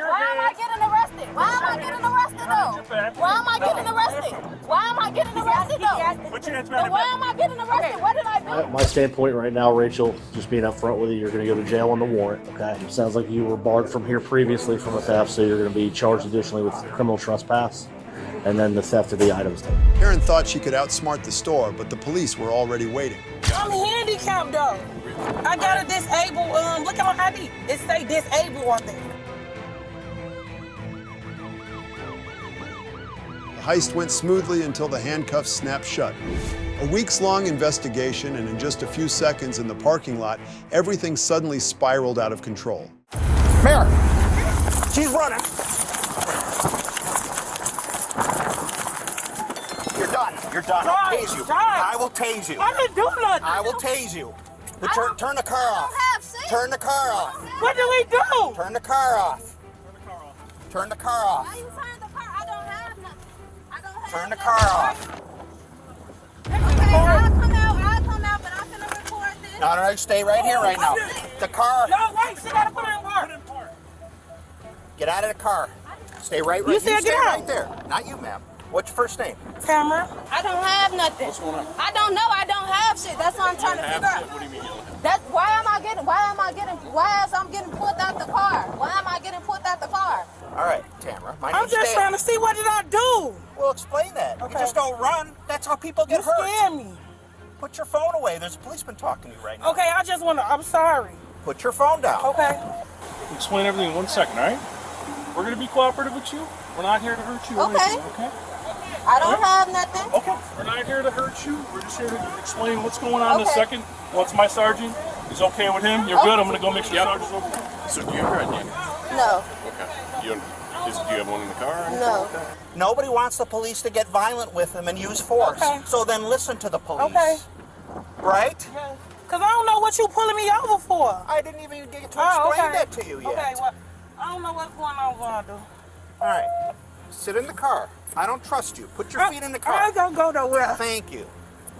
Why am I getting arrested? Why am I getting arrested though? Why am I getting arrested? Why am I getting arrested though? Put your hands behind your Why back. am I getting arrested? What did I do? My standpoint right now, Rachel, just being up front with you, you're going to go to jail on the warrant, okay? It sounds like you were barred from here previously from a theft, so you're going to be charged additionally with criminal trespass and then the theft of the items. Karen thought she could outsmart the store, but the police were already waiting. I'm handicapped though. I got a disabled, look at my ID. It say disabled on there. The heist went smoothly until the handcuffs snapped shut. A weeks-long investigation, and in just a few seconds in the parking lot, everything suddenly spiraled out of control. Mayor, she's running. You're done. You're done. I'll tase you. I will tase you. I didn't do nothing. I will tase you. Turn the car off. Turn the car off. What do we do? Turn the car off. Turn the car off. Why you turn the car? I don't have nothing. I don't have Turn the nothing. car off. Okay, I'll come out, but I'm gonna record this. No, stay right here right now. The car. No, wait, she gotta put it in park. Get out of the car. Stay right. You said stay get out. right there. Not you, ma'am. What's your first name? Tamara. I don't have nothing. What's going on? I don't know. I don't have shit. That's what I'm trying to figure out. What do you mean you don't have? That's why am I getting pulled out the car? Why am I getting pulled out the car? All right, Tamara. My I'm name's just Dan. trying to see what did I do. Well, explain that. Okay. You just don't run. That's how people get You hurt. scared me. Put your phone away. There's a policeman talking to you right now. Okay, I just wanna, I'm sorry. Put your phone down. Okay. Explain everything in 1 second, all right? We're going to be cooperative with you. We're not here to hurt you or Okay. anything, okay? I don't have nothing. Okay. We're not here to hurt you. We're just here to explain what's going on in a Okay. second. Once my sergeant is okay with him, you're good. I'm going to go make sure the sergeant's over. So do you have your ID? No. Okay. Do you have one in the car or anything No. like that? Nobody wants the police to get violent with them and use force. Okay. So then listen to the police. Okay. Right? Cause I don't know what you pulling me over for. I didn't even get to explain okay. that to you yet. Okay, well, I don't know what's going on, Vonda. All right. Sit in the car. I don't trust you. Put your feet in the car. I ain't gonna go nowhere. Thank you.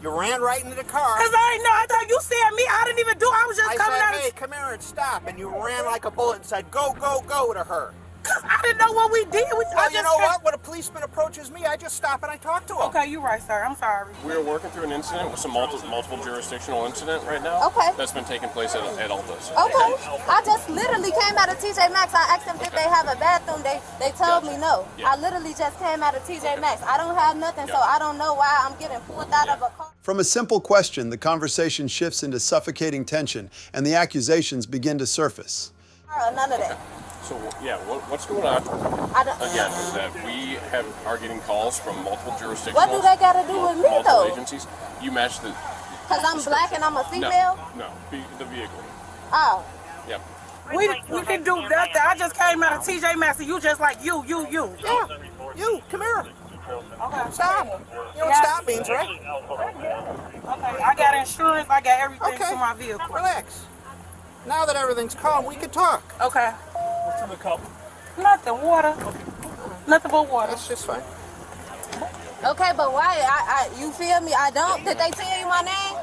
You ran right into the car. Cause I ain't know. I thought you said me. I didn't even do. I was just I coming said, out. hey, come here and stop. And you ran like a bullet and said, go, go, go to her. Cause I didn't know what we did. Well, you know what? When a policeman approaches me, I just stop and I talk to him. Okay, you're right, sir. I'm sorry. We're working through an incident with some multiple jurisdictional incident right now. Okay. That's been taking place at Altus. Okay. I just literally came out of TJ Maxx. I asked them if they have a bathroom. They told me no. Yeah. I literally just came out of TJ Maxx. I don't have nothing, so I don't know why I'm getting pulled out of a car. From a simple question, the conversation shifts into suffocating tension, and the accusations begin to surface. None of that. So yeah, what's going on I don't. again is that we are getting calls from multiple jurisdictional. What do they got to do with me multiple though? agencies. You match the. Because I'm black and I'm a female. No, the vehicle. Oh. Yep. We didn't do nothing. I just came out of TJ Maxx and you just like you. Yeah. You, come here. Okay. Stop. You know what stop means, right? Okay. I got insurance. I got everything Okay. for my vehicle. Relax. Now that everything's calm, we can talk. Okay. What's in the cup? Nothing. Water. Nothing but water. That's just fine. Okay, but why? You feel me? I don't. Did they tell you my name?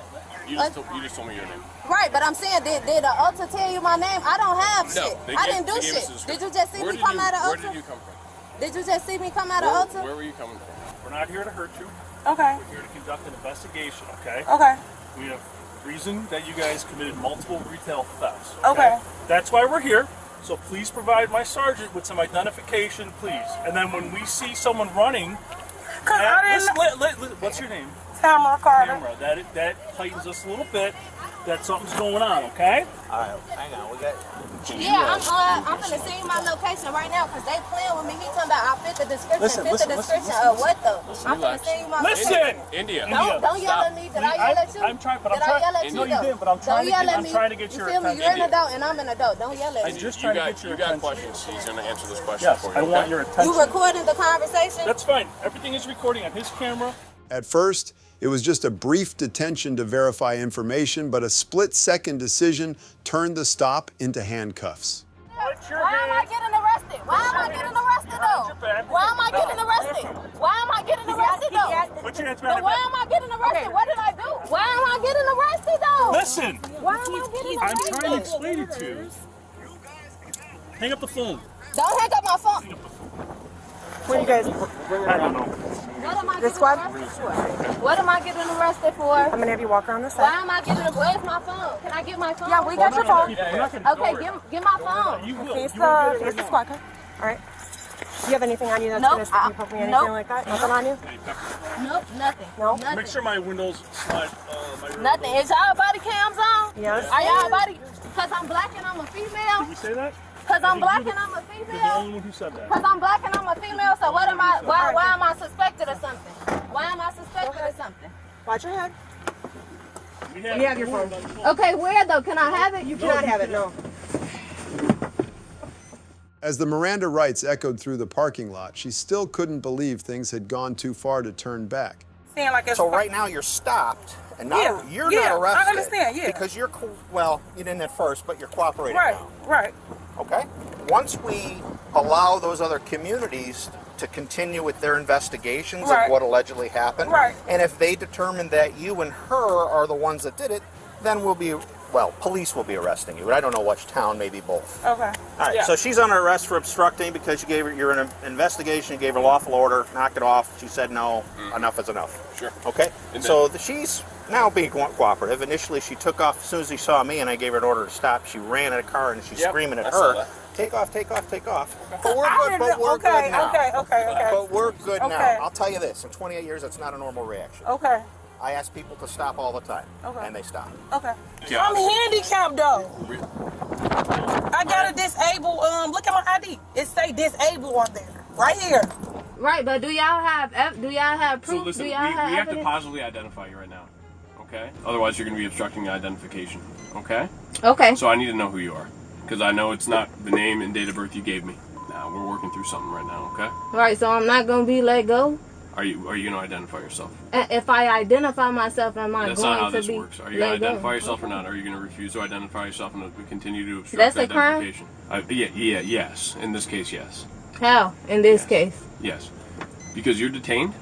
You just told me your name. Right, but I'm saying, did the Ulta tell you my name? I don't have No, shit. I didn't do they gave shit. us a description. Did you just see Where me did come you- out of Where Ulta? did you come from? Did you just see me come out of Ulta? Where were you coming from? We're not here to hurt you. Okay. We're here to conduct an investigation, okay? Okay. We have reason that you guys committed multiple retail thefts. Okay. That's why we're here. So please provide my sergeant with some identification, please. And then when we see someone running, Cause I didn't. what's your name? Tamara Carter. Camera. That heightens us a little bit. That something's going on, okay? All right, hang on. We got. Yeah, I'm gonna send you my location right now because they playing with me. He talking about I fit the description. Listen, of what though? I'm gonna Relax. send you my location. Listen! India. Don't yell at me. Did I yell at you? I'm trying, but Did I'm I trying. yell at you No, you though? didn't, but I'm trying Don't to yell get- at I'm me. trying to get you your feel me? attention. You're an adult and I'm an adult. Don't yell at me. just trying to get your You got attention. questions. He's going to answer those questions Yes, for you. I want okay? your attention. You recording the conversation? That's fine. Everything is recording on his camera. At first, it was just a brief detention to verify information, but a split-second decision turned the stop into handcuffs. Why am I getting arrested? Why am I getting arrested though? Why am I getting arrested? Why am I getting arrested though? Put your hands But behind why your am I getting arrested? What did I do? Why am I getting arrested though? back. Listen, Why am I getting I'm arrested? trying to explain it to you. Hang up the phone. Don't hang up my phone. Where you guys? I don't know. What am I This getting squad? arrested for? What am I getting arrested for? I'm gonna have you walk around the Why side. am I getting? Where's my phone? Can I get my phone? Yeah, we got your phone. Okay, get my phone. Face the squad car. All right. Do you have anything on you that's Nope. gonna stick you, poke me, anything Nope. like that? Nothing on you? Nope, nothing. No? Nothing. Make sure my windows slide. My rear Nothing. Is y'all body cams on? Yes. Are y'all body? Cause I'm black and I'm a female. Did you say that? Cause I'm black and I'm a You're the female. only one who said that. Cause I'm black and I'm a female. So what am I? Why am I suspected of something? Why am I suspected of something? Watch your head. We You have your phone. Okay, where though? Can I have it? You cannot have it, no. As the Miranda rights echoed through the parking lot, she still couldn't believe things had gone too far to turn back. Saying like it's So right now you're stopped, and now Yeah, you're yeah, not arrested. I understand, yeah. Because you're, well, you didn't at first, but you're cooperating right, now. right. Okay? Once we allow those other communities to continue with their investigations Right. of what allegedly happened, Right. and if they determine that you and her are the ones that did it, then we'll be, well, police will be arresting you. But I don't know which town, maybe both. Okay. All right, Yeah. so she's under arrest for obstructing because you gave her, you're in an investigation, you gave her lawful order, knocked it off. She said no, enough is enough. Sure. Okay? And So she's now being cooperative. Initially, she took off as soon as she saw me, and I gave her an order to stop. She ran in a car, and she's Yep, screaming at I saw her, that. take off, take off, take off. But we're I good, didn't but know- we're okay, good now. okay. But we're good Okay. now. I'll tell you this, in 28 years, that's not a normal reaction. Okay. I ask people to stop all the time, Okay. and they stop. Okay. Yeah. I'm handicapped though. I got a disabled. Look at my ID. It say disabled on there, right here. Right, but do y'all have proof? So listen, do we y'all have have to evidence? positively identify you right now. Okay? Otherwise, you're going to be obstructing identification. Okay? Okay. So I need to know who you are. Because I know it's not the name and date of birth you gave me. Now, we're working through something right now, okay? Right, so I'm not gonna be let go. Are you going to identify yourself? If I identify myself, am I That's going not how to this be works. Are you going let to identify go? yourself or not? Are you going to refuse to identify yourself and we continue to obstruct That's a crime? identification? Yes. In this case, yes. How? In this case. Yes. Because you're detained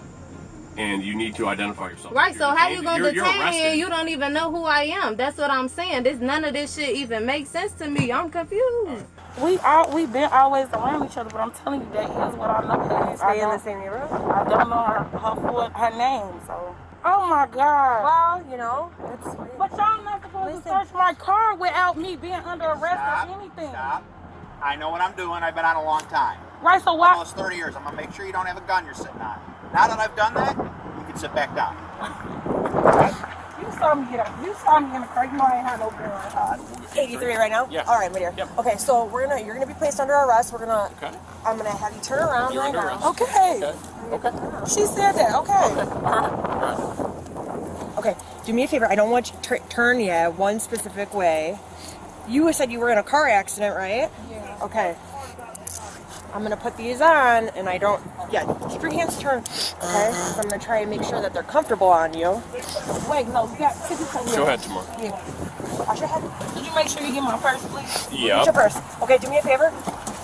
and you need to identify yourself. Right, You're so how you detained, gonna you're detain me arrested. and you don't even know who I am? That's what I'm saying. None of this shit even makes sense to me. I'm confused. We been always around each other, but I'm telling you that is what I know. You stay in the same neighborhood? I don't know her name, so. Oh my God. Well, you know, it's. But y'all not supposed to search my car without me being under arrest or anything. Stop. I know what I'm doing. I've been on a long time. Right, so why? Almost 30 years. I'm going to make sure you don't have a gun you're sitting on. Now that I've done that, you can sit back down. You saw me in the car. You know I ain't had no gun. 83 right now? Yes. All right, my dear. Yep. Okay, so you're gonna be placed under arrest. I'm gonna have you turn around You're right under now. arrest. Okay. Okay. She said that. Okay. Okay, do me a favor. I don't want you to turn yet one specific way. You said you were in a car accident, right? Yeah. Okay. I'm gonna put these on, and I don't. Yeah, keep your hands turned. Okay. So I'm gonna try and make sure that they're comfortable on you. Wait, no, you got to Go ahead, Tamar. Yeah. Wash your head. Could you make sure you get my purse, please? Get your Yep. purse. Okay, do me a favor.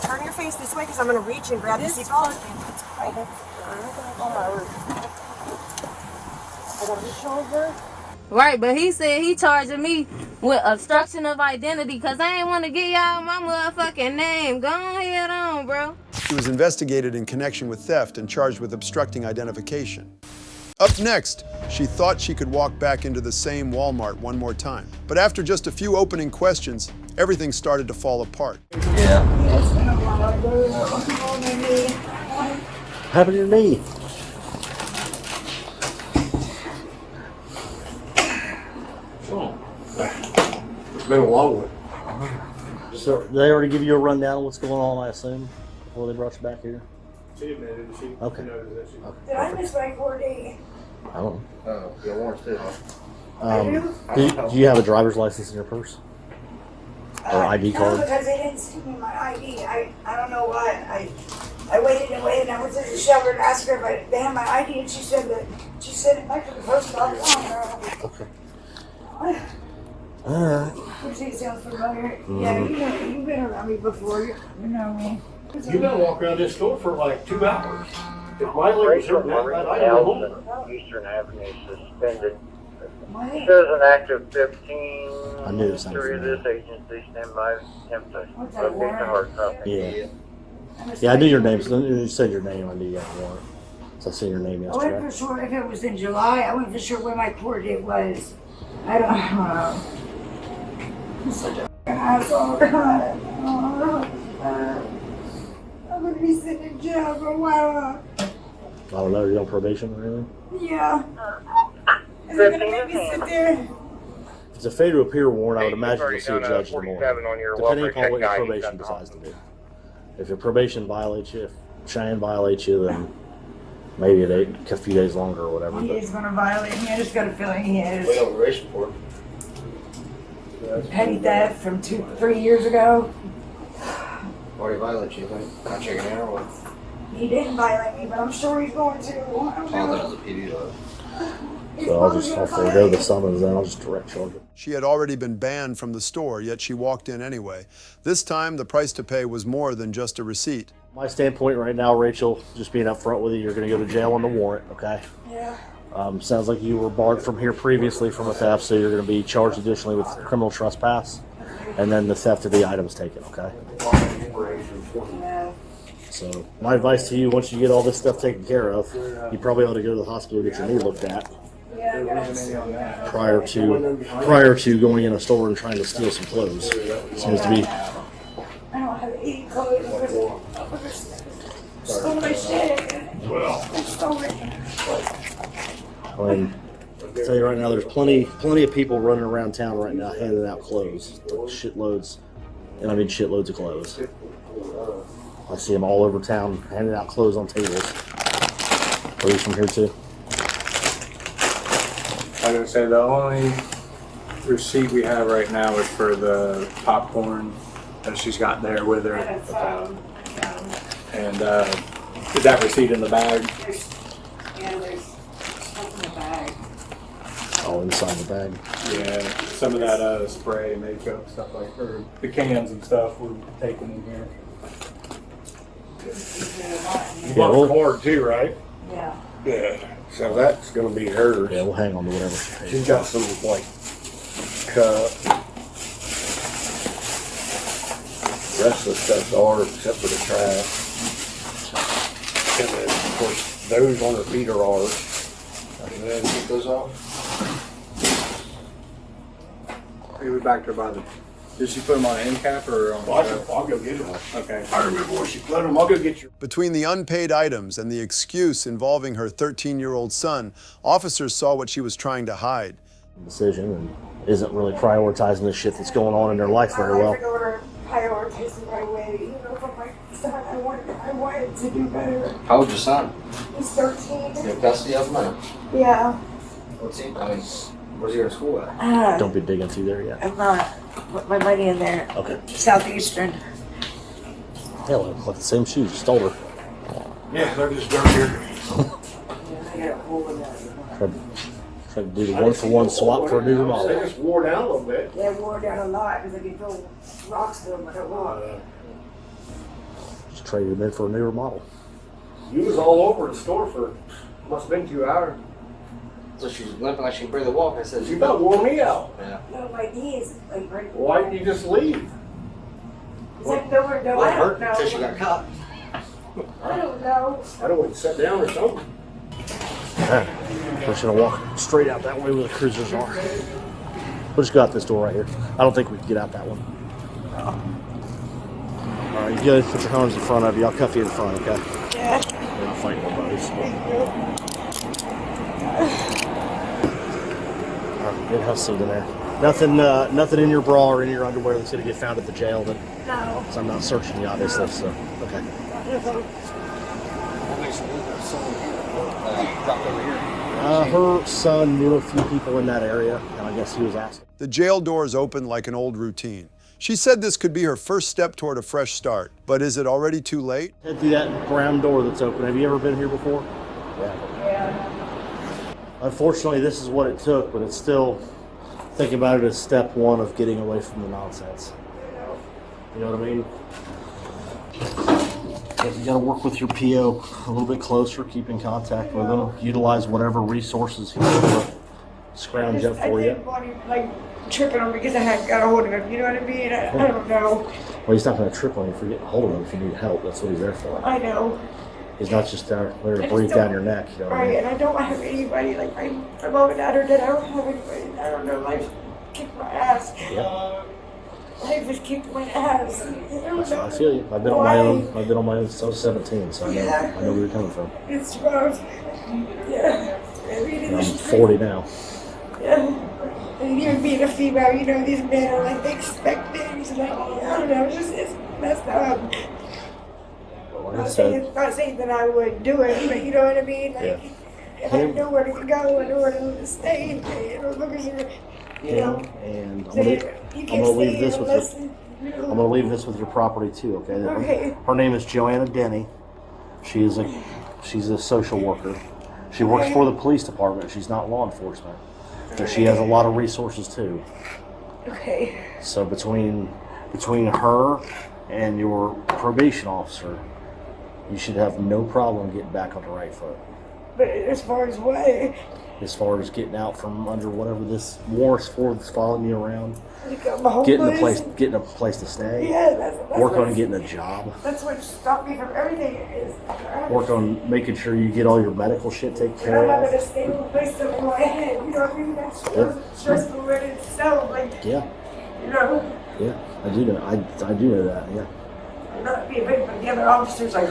Turn your face this way, because I'm gonna reach and grab the seatbelt. Okay. I gotta reach over. Right, but he said he charging me with obstruction of identity because I ain't want to get y'all my motherfucking name. Go ahead on, bro. She was investigated in connection with theft and charged with obstructing identification. Up next, she thought she could walk back into the same Walmart one more time. But after just a few opening questions, everything started to fall apart. Happened to your knee? It's been a long one. So they already give you a rundown of what's going on, I assume, before they brought you back here? She admitted that she Okay. noticed that she. Did I miss my 4D? I don't know. Yeah, warrants too. Do you have a driver's license in your purse? Or ID No, card? because they didn't send me my ID. I don't know why. I waited and waited. I went to the shelter and asked her if they had my ID, and she said that she sent it back to the post office. Okay. Alright. Which sounds familiar. Yeah, you've been around me before. You know me. You've been walking around this store for like 2 hours. If my leg was hurting that bad, I'd go home. Eastern Avenue suspended What? There's an active 15. I knew it sounded Three of familiar. this agency stand by him to What's that, locate the warrant? hard copy. Yeah. Yeah, I knew your name. You said your name. I knew you had a warrant. So I seen your name I wasn't yesterday. for sure if it was in July. I wasn't for sure when my court date was. I don't know. I'm such a f***ing asshole. I'm gonna be sitting in jail for a while. I don't know. You're on probation or anything? Yeah. Is it gonna make me sit there? If it's a failure to appear warrant, I would imagine you'll see a judge in the morning. On your Depending welfare upon check what your guide, probation decides to do. If your probation violates you, if Cheyenne violates you, then maybe a few days longer or whatever. He But is gonna violate me. I just got a feeling he is. Wait on the race report. Petty theft from 3 years ago. Already violated you, right? Not checking in or what? He didn't violate me, but I'm sure he's going to. I don't know. a PD though. so I'll forego the summons, then I'll just direct charge it. She had already been banned from the store, yet she walked in anyway. This time, the price to pay was more than just a receipt. My standpoint right now, Rachel, just being upfront with you, you're going to go to jail on the warrant, okay? Yeah. Sounds like you were barred from here previously from a theft, so you're going to be charged additionally with criminal trespass, and then the theft of the items taken, okay? Yeah. So my advice to you, once you get all this stuff taken care of, you probably ought to go to the hospital and get your knee looked at Yeah, I guess. prior to going in a store and trying to steal some clothes. Seems to be. I don't have any clothes. Stole my shit. I stole it. I mean, I'll tell you right now, there's plenty of people running around town right now handing out clothes, shitloads, and I mean shitloads of clothes. I see them all over town handing out clothes on tables. Police from here too. I was gonna say the only receipt we have right now is for the popcorn that she's got there with her. And is that receipt in the bag? There's stuff in the bag. All inside the bag. Yeah, some of that spray, makeup, stuff like her. The cans and stuff were taken in here. You bought a card too, right? Yeah. Yeah. So that's gonna be hers. Yeah, we'll hang on to whatever she pays. She's got some like rest of the stuff's ours except for the trash. And then of course those on her feet are ours. And then get those off. He was back there by the. Did she put them on an end cap or on? I'll go get them. Okay. I remember where she put them. I'll go get your. Between the unpaid items and the excuse involving her 13-year-old son, officers saw what she was trying to hide. Decision and isn't really prioritizing the shit that's going on in their life very well. Prioritize the right way. You know, for my son, I wanted to do better. How old's your son? He's 13. You have custody of him now? Yeah. What's he? I mean, where's he going to school at? Don't be digging through there yet. I'm not. Put my money in there. Okay. Southeastern. Hell, look like the same shoes. You stole her. Yeah, they're just dirtier. I got a hole in that. Tried to do the one-for-one swap for a new They remodel. just wore down a little bit. They wore down a lot because I could throw rocks to them, but I won't. Just traded them in for a new remodel. You was all over the store for must have been 2 hours. So she's limping like she can barely walk. I said, You about wore me out. Yeah. No, my knee is like right. Why didn't you just leave? Is that nowhere? No, Well, it I hurt don't until she know. got caught. I don't know. I don't want to sit down or something. We're just gonna walk straight out that way where the cruisers are. We'll just go out this door right here. I don't think we can get out that one. All right, you guys put your hands in front of you. I'll cuff you in front, okay? Yeah. We're not fighting nobody. So. All right, good house seat in there. Nothing in your bra or in your underwear that's gonna get found at the jail. Then, No. so I'm not searching you, obviously. So, okay. Her son knew a few people in that area, and I guess he was asking. The jail doors opened like an old routine. She said this could be her first step toward a fresh start, but is it already too late? Head through that brown door that's open. Have you ever been here before? Yeah. Unfortunately, this is what it took, but it's still, think about it as step one of getting away from the nonsense. You know what I mean? But you got to work with your PO a little bit closer, keep in contact with him, utilize whatever resources he's able to scrounge up I for you. didn't want him, like, tripping on me because I hadn't got a hold of him. You know what I mean? I don't know. Well, he's not going to trip on you for getting hold of him if you need help. That's what he's there for. I know. He's not just there to I breathe just down don't- your neck. You know what I Right, mean? and I don't have anybody, like, my mom and dad are dead. I don't have anybody. I don't know, life kicked my ass. Yeah. Life has kicked my ass. I don't know. I feel you. I've been on my own. I've been on my own since I was 17, so I know where you're coming from. It's rough. Yeah. I mean, And I'm it's 40 now. Yeah. And even being a female, you know, these men are like, they expect things. Like, I don't know, it's messed up. Like I said, Not saying that I would do it, but you know what I mean? Like, if I know where to go and where to stay, and as long as you're, you know, and I'm so gonna, you I'm can't gonna leave stay this with unless, your, you know. I'm gonna leave this with your property too. Okay. Okay. Her name is Joanna Denny. She's a social worker. She works for the police department. She's not law enforcement, but she has a lot of resources too. Okay. So between her and your probation officer, you should have no problem getting back on the right foot. But as far as what? As far as getting out from under whatever this war's for that's following you around, Like, I'm homeless. getting a place to stay. Yeah, that's work what- on getting a job. That's what stopped me from everything. Is Work on making sure you get all your medical shit taken I'm care having of. a stable place in my head. You know what I mean? That's stressful in itself. Like, Yeah, you know, yeah, I do know. I do know that. Yeah. not being big, but the other officers like,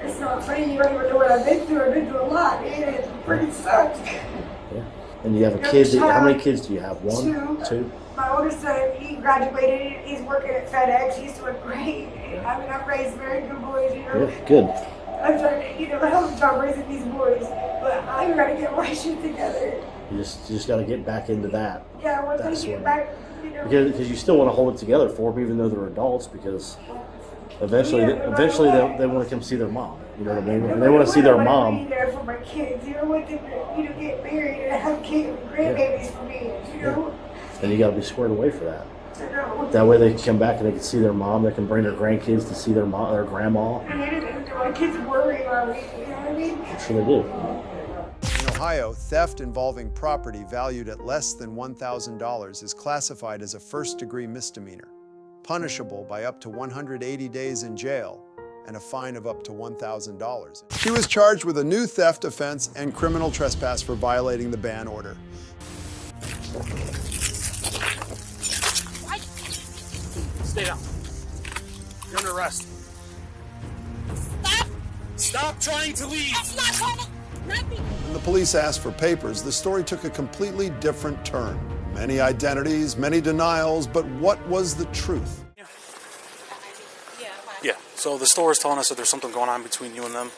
it's not funny. You don't even know what I've been through. I've been through a lot. Man, it pretty sucks. Yeah. And you have a kid. How many kids do you have? One, two. My oldest son, he graduated. He's working at FedEx. He's doing great. I mean, I've raised very good boys. You know. Yeah, good. I'm trying to, you know, help a job raising these boys, but I gotta get my shit together. You just got to get back into that. Yeah, once I That's get what- back, you know. Because you still want to hold it together for them, even though they're adults. Because eventually, they want to come see their mom. You know what I mean? And they want to see their I want mom. to be there for my kids. You know, want them to, you know, get married and have kids, grandbabies for me. You know. And you got to be squared away for that. I know. That way they can come back and they can see their mom. They can bring their grandkids to see their mom, their grandma. And my kids worry about me. You know what I mean? I'm sure they do. In Ohio, theft involving property valued at less than $1,000 is classified as a first-degree misdemeanor, punishable by up to 180 days in jail and a fine of up to $1,000. She was charged with a new theft offense and criminal trespass for violating the ban order. Stay down. You're under arrest. Stop trying to leave. When the police asked for papers, the story took a completely different turn. Many identities, many denials, but what was the truth? Yeah, so the store is telling us that there's something going on between you and them.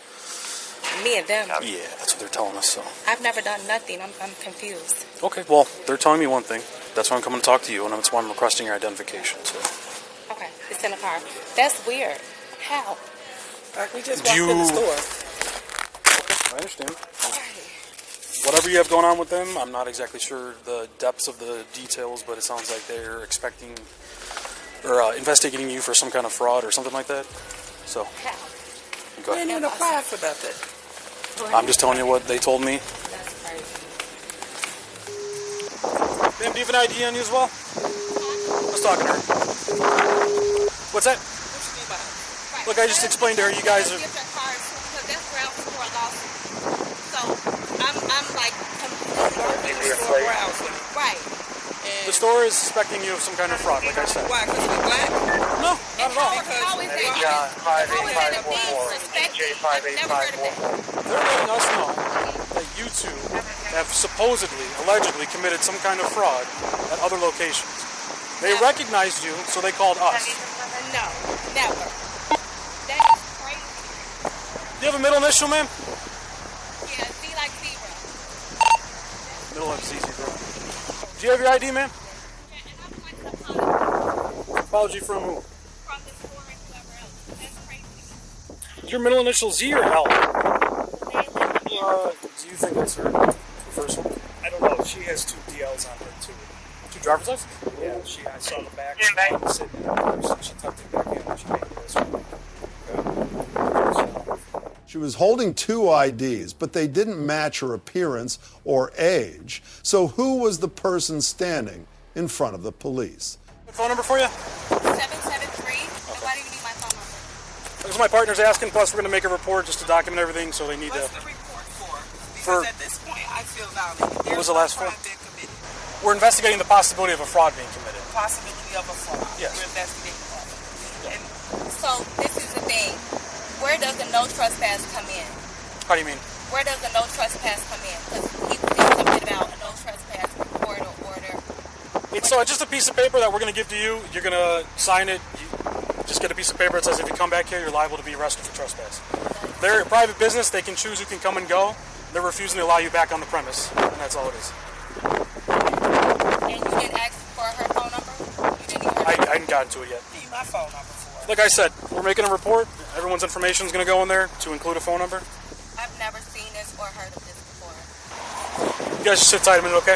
Me and them? Yeah, that's what they're telling us, so. I've never done nothing. I'm confused. Okay, well, they're telling me one thing. That's why I'm coming to talk to you, and that's why I'm requesting your identification, so. Okay, it's in the car. That's weird. How? Like we just Do walked in the you- store. I understand. Whatever you have going on with them, I'm not exactly sure the depths of the details, but it sounds like they're expecting or investigating you for some kind of fraud or something like that. So, go I didn't ahead. even apply for nothing. I'm just telling you what they told me. That's crazy. Ma'am, do you have an ID on you as well? I was talking to her. What's that? Look, I just explained to her you guys are... I'm like completely right. The store is suspecting you of some kind of fraud, like I said. Why? Because we're black? No, not at all. How is that? John 58544, DJ 58544. They're letting us know that you two have supposedly, allegedly committed some kind of fraud at other locations. They recognized you, so they called us. No, never. That is crazy. Do you have a middle initial, ma'am? Yeah, Z like zero. Middle of ZZ, bro. Do you have your ID, ma'am? Apology from who? From the store and whoever else. That's crazy. Your middle initial Z or L? Do you think that's her? The first one? I don't know. She has 2 DLs on her too. 2 driver's licenses? Yeah, I saw the back. She was sitting in the purse and she tucked it back in when she came to this one. She was holding 2 IDs, but they didn't match her appearance or age. So who was the person standing in front of the police? Phone number for you? 773. Nobody even need my phone number. Because my partner's asking, plus we're going to make a report just to document everything, so they need What's to... the report for? Because at this point, I feel violated. What was the last one? We're investigating the possibility of a fraud being committed. Possibility of a fraud. Yes. We're investigating fraud. And So this is the thing. Where does the no trespass come in? How do you mean? Where does the no trespass come in? Because he did submit out a no trespass report or order. It's just a piece of paper that we're going to give to you. You're going to sign it. You just get a piece of paper that says if you come back here, you're liable to be arrested for trespass. They're a private business. They can choose who can come and go. They're refusing to allow you back on the premise, and that's all it is. And you didn't ask for her phone number? You didn't even I hadn't gotten to it yet. need my phone number for it. Like I said, we're making a report. Everyone's information is going to go in there to include a phone number. I've never seen this or heard of this before. You guys just sit tight a minute, okay?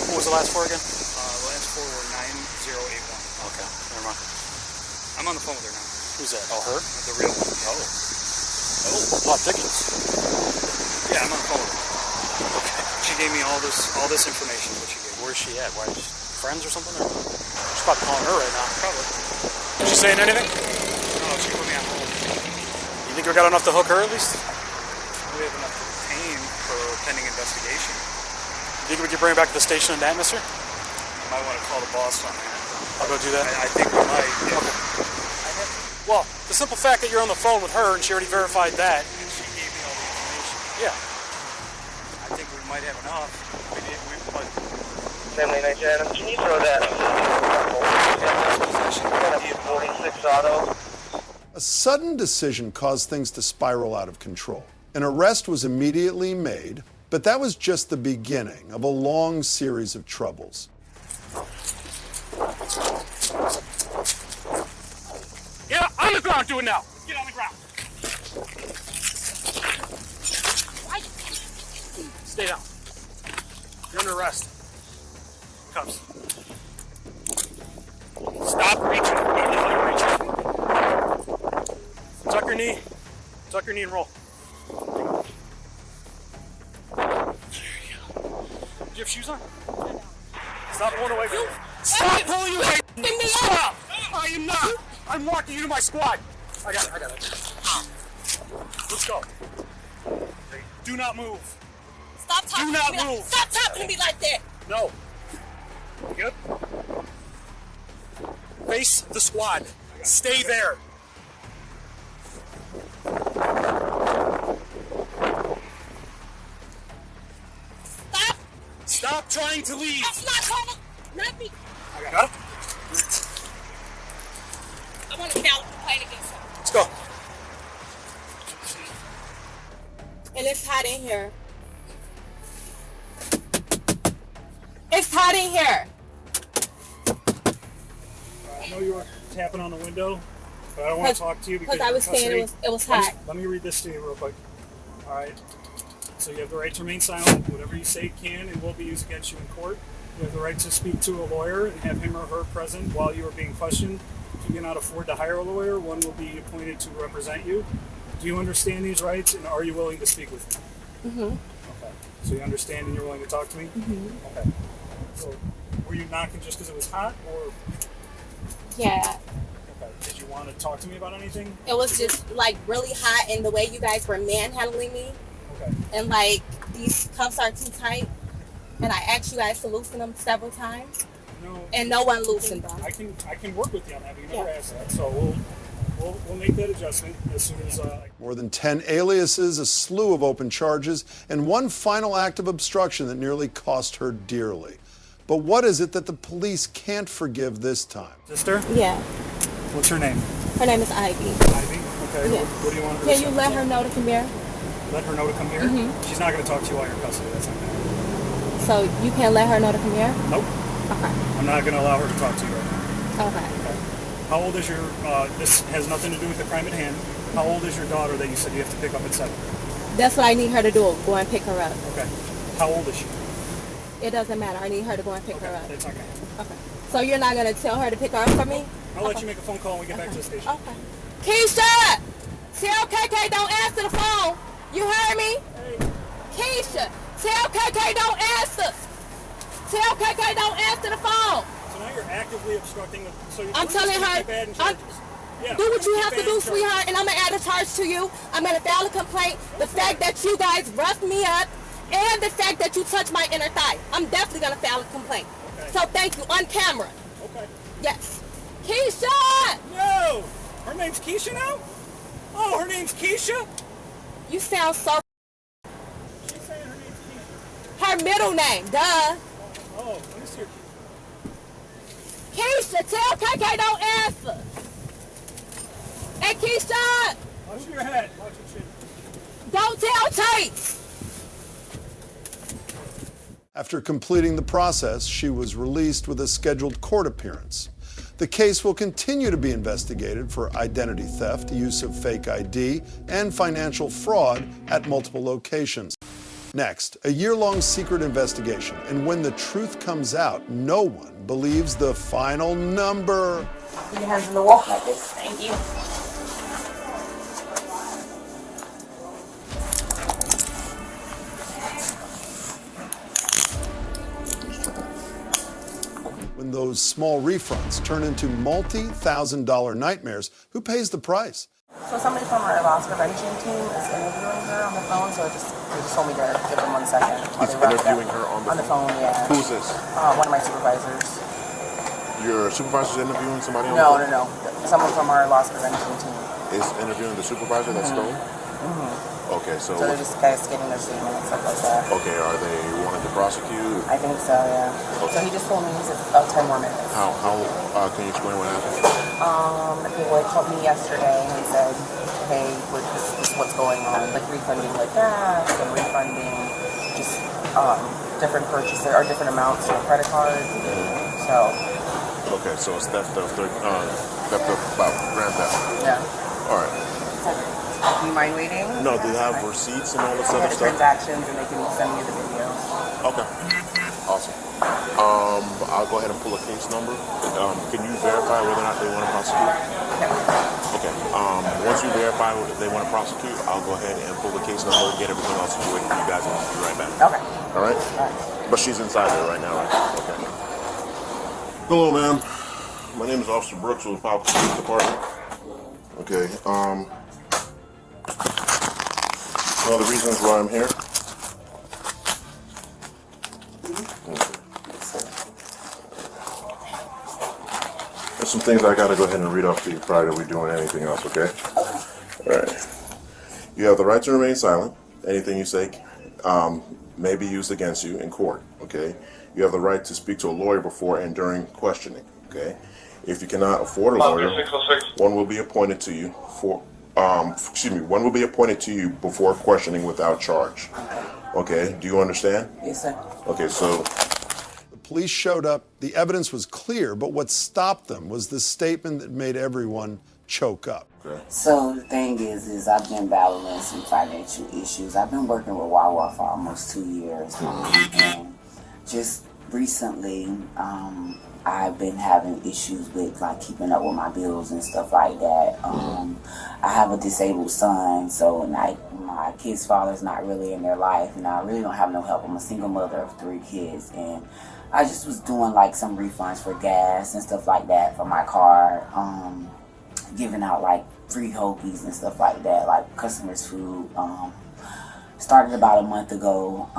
What was the last four again? The last four were 9081. Okay, never mind. I'm on the phone with her now. Who's that? Oh, her? The real one. Oh, a lot of tickets. Yeah, I'm on the phone with her. Okay. She gave me all this information. What she gave me. Where's she at? Why? Friends or something? Or she's probably calling her right now. Probably. Is she saying anything? No, she put me on hold. You think we got enough to hook her at least? We have enough to detain for pending investigation. You think we could bring her back to the station and that, mister? You might want to call the boss on that. I'll go do that. I think we might. Yeah. Okay. Well, the simple fact that you're on the phone with her and she already verified that. And she gave me all the information. Yeah. I think we might have enough. But Family Night Adam, can you throw that? 46 auto. A sudden decision caused things to spiral out of control. An arrest was immediately made, but that was just the beginning of a long series of troubles. Yeah, on the ground, do it now. Get on the ground. Stay down. You're under arrest. Cuffs. Stop reaching. Tuck your knee. Tuck your knee and roll. There you go. Do you have shoes on? Stop pulling away from me. Stop pulling away from me. Stop. I am not. I'm walking you to my squad. I got it. Let's go. Do not move. Stop talking Do not to me. move. Stop talking to me like that. No. Good. Face the squad. Stay there. Stop. Stop trying to leave. That's not calling. Not me. I got it. I want to file a complaint against her. Let's go. And it's hot in here. It's hot in here. I know you were tapping on the window, but I don't want to talk to you because I was saying it was hot. Let me read this to you real quick. All right. So you have the right to remain silent. Whatever you say can and will be used against you in court. You have the right to speak to a lawyer and have him or her present while you are being questioned. If you cannot afford to hire a lawyer, one will be appointed to represent you. Do you understand these rights, and are you willing to speak with me? Mm-hmm. Okay. So you understand and you're willing to talk to me? Mm-hmm. Okay. So were you knocking just because it was hot, or? Yeah. Okay. Did you want to talk to me about anything? It was just like really hot, and the way you guys were manhandling me. Okay. And like these cuffs are too tight, and I asked you guys to loosen them several times. No. And no one loosened them. I can work with you on that, but you never asked that. So we'll make that adjustment as soon as. More than 10 aliases, a slew of open charges, and one final act of obstruction that nearly cost her dearly. But what is it that the police can't forgive this time? Sister? Yeah. What's her name? Her name is Ivy. Ivy? Okay. Yeah. What do you want her to Can say? you let her know to come here? Let her know to come here? Mhm. She's not going to talk to you while you're in custody. That's not going to happen. So you can't let her know to come here? Nope. Okay. I'm not going to allow her to talk to you right now. Okay. How old is your, this has nothing to do with the crime at hand. How old is your daughter that you said you have to pick up at 7? That's what I need her to do. Go and pick her up. Okay. How old is she? It doesn't matter. I need her to go and pick her up. That's not going to happen. Okay. So you're not going to tell her to pick her up for me? I'll let you make a phone call when we get back to the station. Okay. Keisha! Tell KK don't answer the phone. You heard me? Keisha, tell KK don't answer. Tell KK don't answer the phone. So now you're actively obstructing. So you're I'm telling her, yeah, do what you have to do, sweetheart, and I'm going to add a charge to you. I'm going to file a complaint. The fact that you guys roughed me up and the fact that you touched my inner thigh. I'm definitely going to file a complaint. Okay. So thank you, on camera. Okay. Yes. Keisha! No! Her name's Keisha now? Oh, her name's Keisha? You sound so... She's saying her name's Keisha. Her middle name, duh. Oh, let me see her. Keisha, tell KK don't answer. Hey, Keisha! Watch your head. Watch your chin. Don't tell Tate! After completing the process, she was released with a scheduled court appearance. The case will continue to be investigated for identity theft, use of fake ID, and financial fraud at multiple locations. Next, a year-long secret investigation, and when the truth comes out, no one believes the final number. Put your hands in the wall like this. Thank you. When those small refunds turn into multi-thousand-dollar nightmares, who pays the price? So somebody from our loss prevention team is interviewing her on the phone, so they just told me to give them 1 second. He's interviewing her on the phone? Yeah. Who's this? One of my supervisors. Your supervisor's interviewing somebody on No, the phone? no, no. Someone from our loss prevention team. Is interviewing the supervisor that's stole? Okay, so... So they're just guys getting their statement and stuff like that. Okay, are they wanting to prosecute? I think so, yeah. Okay. So he just told me he said about 10 more minutes. How can you explain what happened? The boy called me yesterday and he said, hey, this is what's going on. Like refunding like that, and refunding just different purchases or different amounts on a credit card. So. Okay, so it's theft of grand theft. Yeah. All right. Do you mind waiting? No, do you have receipts and all this other Yeah, the stuff? transactions, and they can send me the videos. Okay. Awesome. I'll go ahead and pull a case number. Can you verify whether or not they want to prosecute? Okay. Once you verify if they want to prosecute, I'll go ahead and pull the case number and get everything else situated for you guys, and I'll be right back. Okay. All right? But she's inside there right now, right? Okay. Hello, ma'am. My name is Officer Brooks with the Police Department. Okay. One of the reasons why I'm here. There's some things I gotta go ahead and read off to you prior to we doing anything else, okay? Alright. You have the right to remain silent. Anything you say may be used against you in court, okay? You have the right to speak to a lawyer before and during questioning, okay? If you cannot afford a lawyer, one will be appointed to you for one will be appointed to you before questioning without charge. Okay, do you understand? Yes, sir. Okay, so the police showed up, the evidence was clear, but what stopped them was the statement that made everyone choke up. Okay. So the thing is I've been battling some financial issues. I've been working with Wawa for almost 2 years, and just recently, I've been having issues with like keeping up with my bills and stuff like that. I have a disabled son, so my kid's father's not really in their life, and I really don't have no help. I'm a single mother of 3 kids, and I just was doing like some refunds for gas and stuff like that for my car, giving out like free hoagies and stuff like that, like customers' food. Started about a month ago.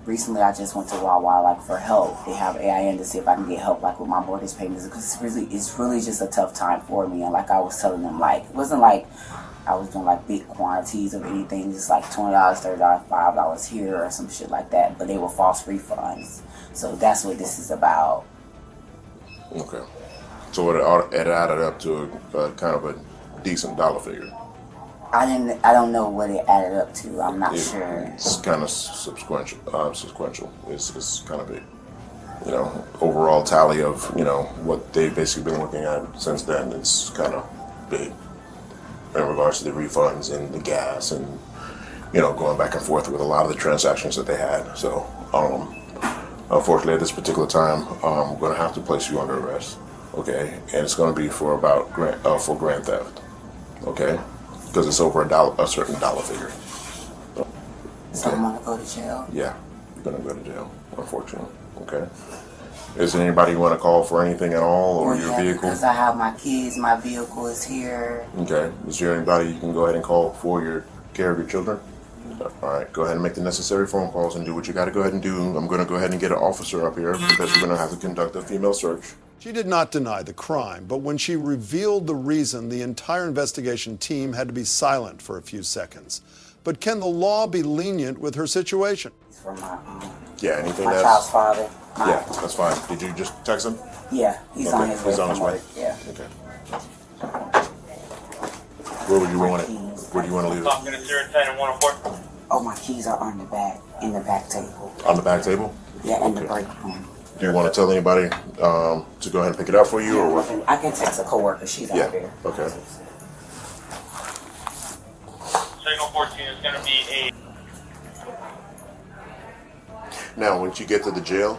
Recently I just went to Wawa like for help. They have AIN to see if I can get help like with my mortgage payments, because it's really just a tough time for me. And like I was telling them, like it wasn't like I was doing like big quantities of anything, just like $20, $30, $5 here or some shit like that. But they were false refunds. So that's what this is about. okay. So it added up to a kind of a decent dollar figure. I don't know what it added up to. I'm not sure. It's kind of sequential. It's kind of a, overall tally of, what they've basically been looking at since then. It's kind of big in regards to the refunds and the gas and, going back and forth with a lot of the transactions that they had. So, unfortunately, at this particular time, I'm going to have to place you under arrest. Okay, and it's going to be for grand theft. Okay. because it's over a certain dollar figure. So I'm gonna go to jail? Yeah, you're gonna go to jail, unfortunately. Okay. Is there anybody you want to call for anything at all, or your vehicle? Because I have my kids, my vehicle is here. Okay. Is there anybody you can go ahead and call for your care of your children? All right. Go ahead and make the necessary phone calls and do what you got to go ahead and do. I'm going to go ahead and get an officer up here because we're going to have to conduct a female search. She did not deny the crime, but when she revealed the reason, the entire investigation team had to be silent for a few seconds. But can the law be lenient with her situation? For my Yeah, anything my that's... child's father. Yeah, that's fine. Did you just text him? Yeah, he's Okay, on his way. he's on his from way. work, yeah. Okay. Where would you want it? Where do you want to leave it? Oh, my keys are on the back, in the back table. On the back table? Yeah, in the break room. Do you want to tell anybody to go ahead and pick it up for you, or what? I can text a coworker. She's out there. Okay. Signal 14 is going to be a... Now, once you get to the jail,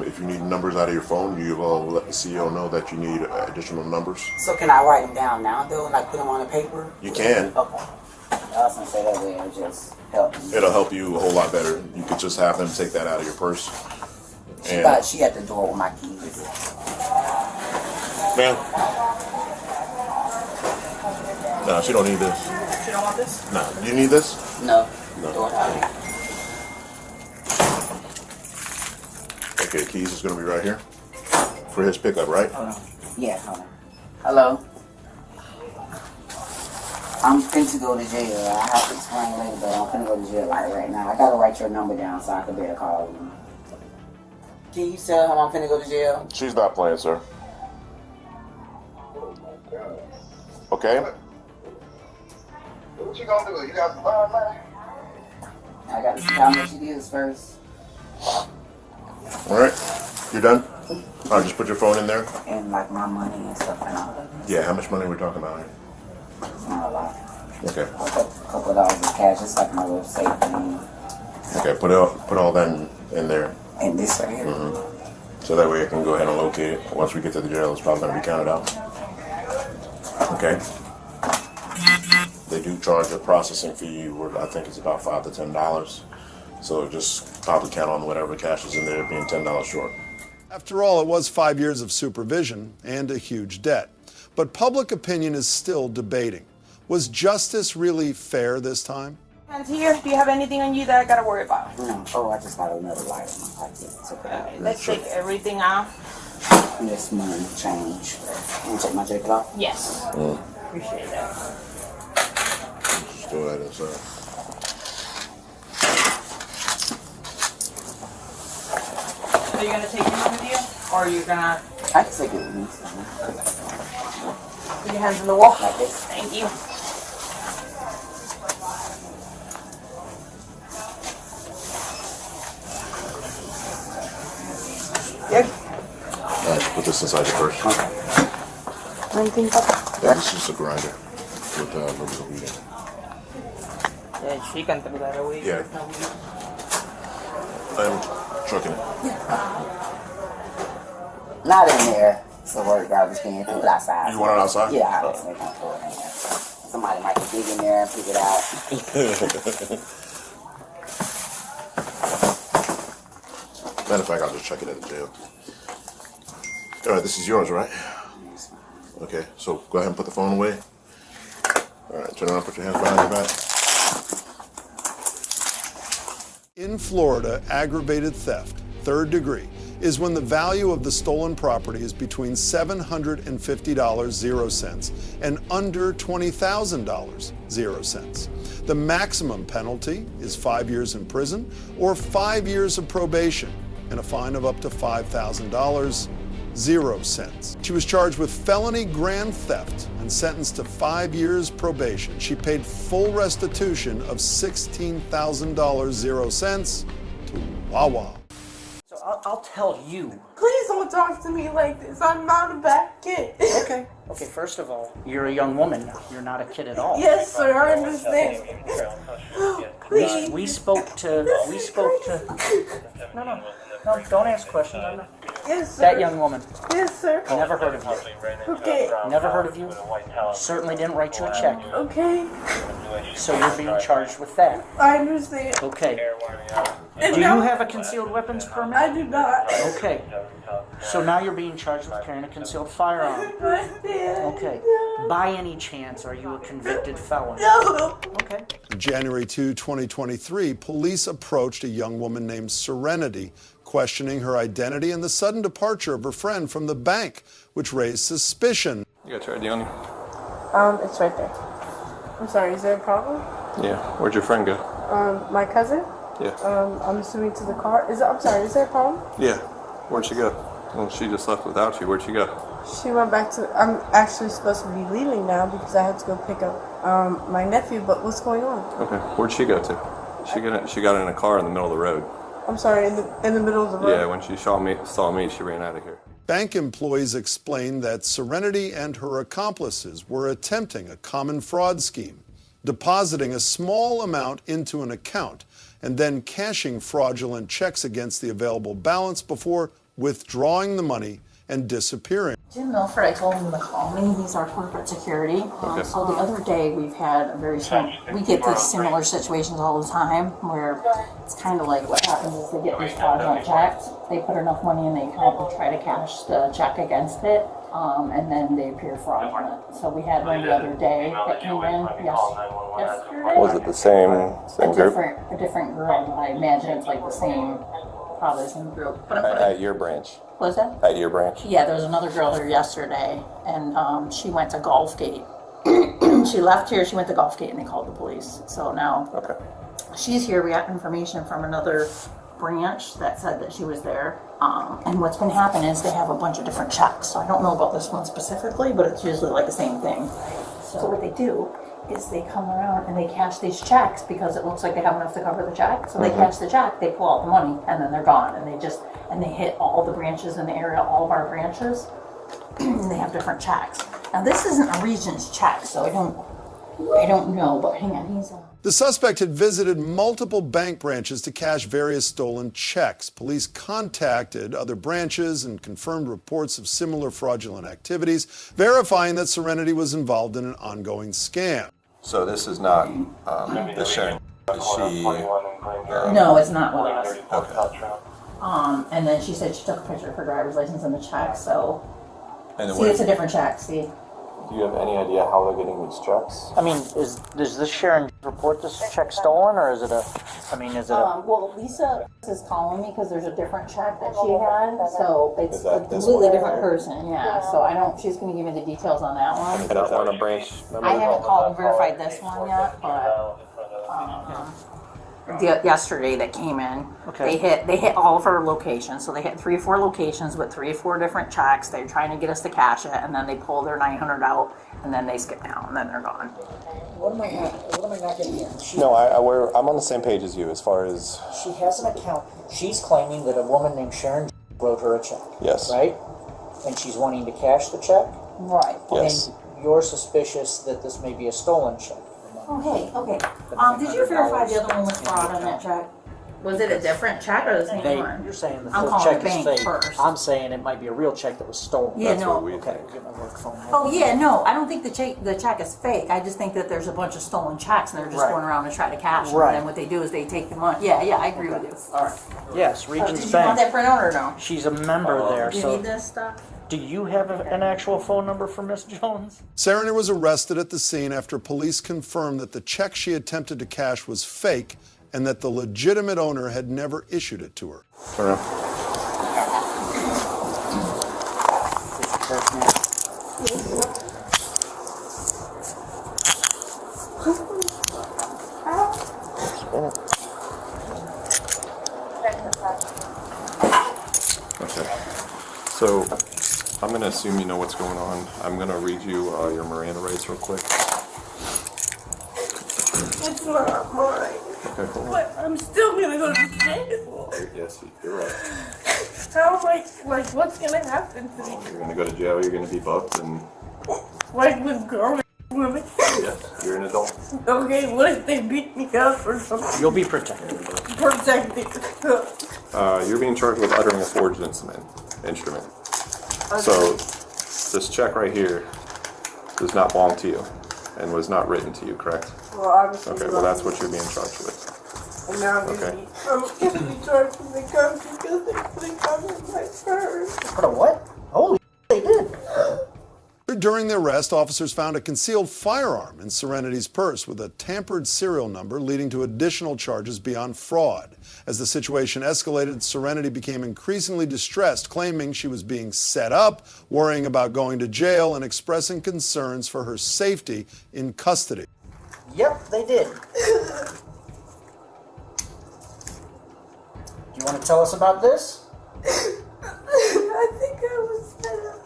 if you need numbers out of your phone, you will let the CEO know that you need additional numbers. So can I write them down now, though, like put them on a paper? You can. Okay. I was going to say that way it'll just help me. It'll help you a whole lot better. You could just have them take that out of your purse. She at the door with my keys. Ma'am? No, she don't need this. You don't want this? No. You need this? No. No. Okay, keys is going to be right here for his pickup, right? Hold on. Yeah, hold on. Hello? I'm finna to go to jail. I have to explain later, but I'm finna go to jail like right now. I gotta write your number down so I can better call you. Can you tell him I'm finna go to jail? She's not playing, sir. Okay? What you gonna do? You got some money? I gotta see how much it is first. All right. You're done? I'll just put your phone in there. And like my money and stuff and all that. Yeah, how much money are we talking about here? It's not a lot. Okay. A couple of dollars of cash. It's like my little safe thing. Okay, put all that in there. And this right here. Mm-hmm. So that way I can go ahead and locate it. Once we get to the jail, it's probably going to be counted out. Okay. They do charge a processing fee, I think it's about $5 to $10. So just probably count on whatever cash is in there being $10 short. After all, it was 5 years of supervision and a huge debt. But public opinion is still debating. Was justice really fair this time? And here, do you have anything on you that I gotta worry about? No. Oh, I just got another light in my pocket. Okay, let's take everything off. This money change. You take my jacket off? Yes. Appreciate that. Just throw that inside. So you're gonna take this with you? Or you're gonna... I can take it with me. Put your hands on the wall. Like this. Thank you. Good. All right, put this inside your purse. Anything up? Yeah, this is just a grinder with a little bit of weed in it. Yeah, she can throw that away. Yeah. I'm trucking it. Not in there. It's a word garbage can. Put it outside. You want it outside? Yeah, I was making it for it. Somebody might be dig in there and pick it out. Matter of fact, I'll just check it at the jail. All right, this is yours, right? Okay, so go ahead and put the phone away. All right, turn around, put your hands behind your back. In Florida, aggravated theft, third degree, is when the value of the stolen property is between $750.00 and under $20,000.00. The maximum penalty is 5 years in prison or 5 years of probation and a fine of up to $5,000.00. She was charged with felony grand theft and sentenced to 5 years probation. She paid full restitution of $16,000.00 to Wawa. So I'll tell you. Please don't talk to me like this. I'm not a bad kid. Okay. Okay, first of all, you're a young woman now. You're not a kid at all. Yes, sir, I understand. Please. We spoke to... No, don't ask questions. I'm not... Yes, sir. That young woman. Yes, sir. Never heard of you. Okay. Never heard of you. Certainly didn't write you a check. Okay. So you're being charged with that. I understand. Okay. And Do you now- have a concealed weapons permit? I do not. Okay. So now you're being charged with carrying a concealed firearm. Okay. By any chance, are you a convicted felon? No. Okay. January 2, 2023, police approached a young woman named Serenity, questioning her identity and the sudden departure of her friend from the bank, which raised suspicion. You got your ID on you? It's right there. I'm sorry, is there a problem? Yeah. Where'd your friend go? My cousin? Yeah. I'm assuming to the car. I'm sorry, is there a problem? Yeah. Where'd she go? Well, she just left without you. Where'd she go? She went back to, I'm actually supposed to be leaving now because I had to go pick up my nephew, but what's going on? Okay. Where'd she go to? She got in a car in the middle of the road. I'm sorry, in the middle of the road? Yeah, when she saw me, she ran out of here. Bank employees explained that Serenity and her accomplices were attempting a common fraud scheme, depositing a small amount into an account and then cashing fraudulent checks against the available balance before withdrawing the money and disappearing. Jim Milford, I told him to call me. He's our corporate security. Okay. So the other day we've had a we get these similar situations all the time where it's kind of like what happens is they get these fraudulent checks. They put enough money in the account to try to cash the check against it, and then they appear fraudulent. So we had one the other day that came in yesterday. Was it the same group? A different girl, but I imagine it's like the same, probably the same group. But At your branch. what was that? At your branch. Yeah, there was another girl here yesterday, and she went to Gulfgate. She left here, she went to Gulfgate, and they called the police. So now she's here. We got information from another branch that said that she was there. And what's been happening is they have a bunch of different checks. So I don't know about this one specifically, but it's usually like the same thing. So what they do is they come around and they cash these checks because it looks like they have enough to cover the check. So they cash the check, they pull out the money, and then they're gone. And they hit all the branches in the area, all of our branches, and they have different checks. Now this isn't a Regions check, so I don't know, but hang on, The suspect had visited multiple bank branches to cash various stolen checks. Police contacted other branches and confirmed reports of similar fraudulent activities, verifying that Serenity was involved in an ongoing scam. So this is not the sharing. Is she? No, it's not with us. Okay. And then she said she took a picture of her driver's license and the check, so And see, it's a different check, see. Do you have any idea how they're getting these checks? I mean, does this Sharon report this check stolen, or is it a? Well, Lisa is calling me because there's a different check that she had, so it's Is a that this completely one? different person, yeah. So I don't, she's going to give me the details on that one. And it's on a branch number? I haven't called and verified this one yet, but yesterday that came in, Okay. they hit all of our locations. So they hit 3 or 4 locations with 3 or 4 different checks. They're trying to get us to cash it, and then they pull their $900 out, and then they skip town, and then they're gone. What am I not getting here? No, I'm on the same page as you as far as. She has an account. She's claiming that a woman named Sharon wrote her a check. Yes. Right? And she's wanting to cash the check? Right. Yes. And you're suspicious that this may be a stolen check. Oh, hey, okay. Did you verify the other one was fraud on that check? Was it a different check or the same one? You're saying the I'm full calling check the is bank fake. first. I'm saying it might be a real check that was stolen. Yeah, That's no. what we Okay, get my work phone. Oh, yeah, no, I don't think the check is fake. I just think that there's a bunch of stolen checks and they're just Right. going around and trying to cash them. Right. And then what they do is they take the money. Yeah, I agree with you. All right. Yes, Regions Did you Bank. want that printout or no? She's a member there, Do you so. need this stuff? Do you have an actual phone number for Miss Jones? Serenity was arrested at the scene after police confirmed that the check she attempted to cash was fake and that the legitimate owner had never issued it to her. Turn around. Okay. So I'm going to assume you know what's going on. I'm going to read you your Miranda rights real quick. It's not mine. Okay, hold on. But I'm still gonna go to jail. Yes, you're right. How, like, what's gonna happen to me? You're going to go to jail, you're going to be booked, and Like with grown women? yes, you're an adult. Okay, what if they beat me up or something? You'll be protected. Protected. You're being charged with uttering a forged instrument. instrument. So this check right here does not belong to you and was not written to you, correct? Well, obviously. Okay, well that's what you're being charged with. And now I'm Okay. gonna be charged with the gun because they put a gun in my purse. Put a what? Holy they did. During the arrest, officers found a concealed firearm in Serenity's purse with a tampered serial number, leading to additional charges beyond fraud. As the situation escalated, Serenity became increasingly distressed, claiming she was being set up, worrying about going to jail, and expressing concerns for her safety in custody. Yep, they did. Do you want to tell us about this? I think I was set up.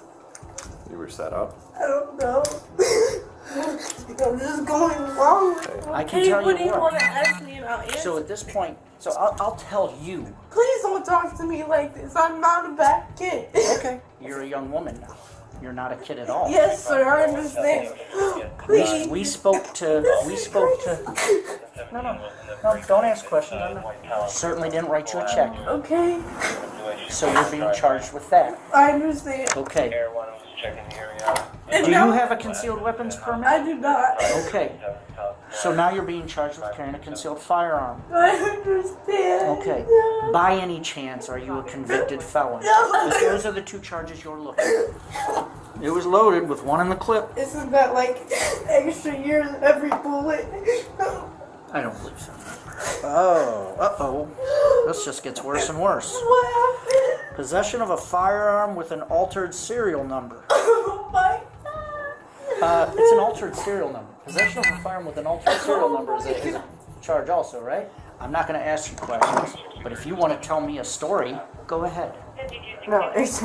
You were set up? I don't know. I'm just going along with it. I can tell you what do you what. want to ask me about answer? So at this point, I'll tell you. Please don't talk to me like this. I'm not a bad kid. Okay. You're a young woman now. You're not a kid at all. Yes, sir. I understand. Please. We spoke to. No, don't ask questions. I certainly didn't write you a check. Okay. So you're being charged with that. I understand. Okay. Do you have a concealed weapons permit? I do not. Okay. So now you're being charged with carrying a concealed firearm. I understand. Okay. By any chance, are you a convicted felon? No. Those are the two charges you're looking at. It was loaded with one in the clip. Isn't that like extra years every bullet? I don't believe so. Oh, uh-oh. This just gets worse and worse. What happened? Possession of a firearm with an altered serial number. Oh my God. It's an altered serial number. Possession of a firearm with an altered serial number is a charge also, right? I'm not going to ask you questions, but if you want to tell me a story, go ahead. No, it's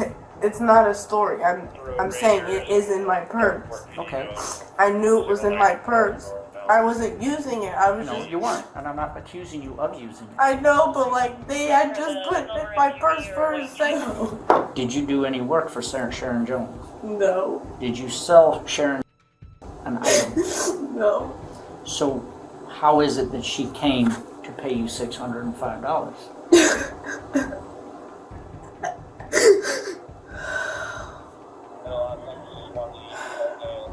not a story. I'm saying it is in my purse. Okay. I knew it was in my purse. I wasn't using it. I was No, just. you weren't, and I'm not accusing you of using it. I know, but like they had just put it in my purse for a second. Did you do any work for Sharon Jones? No. Did you sell Sharon an item? No. So how is it that she came to pay you $605?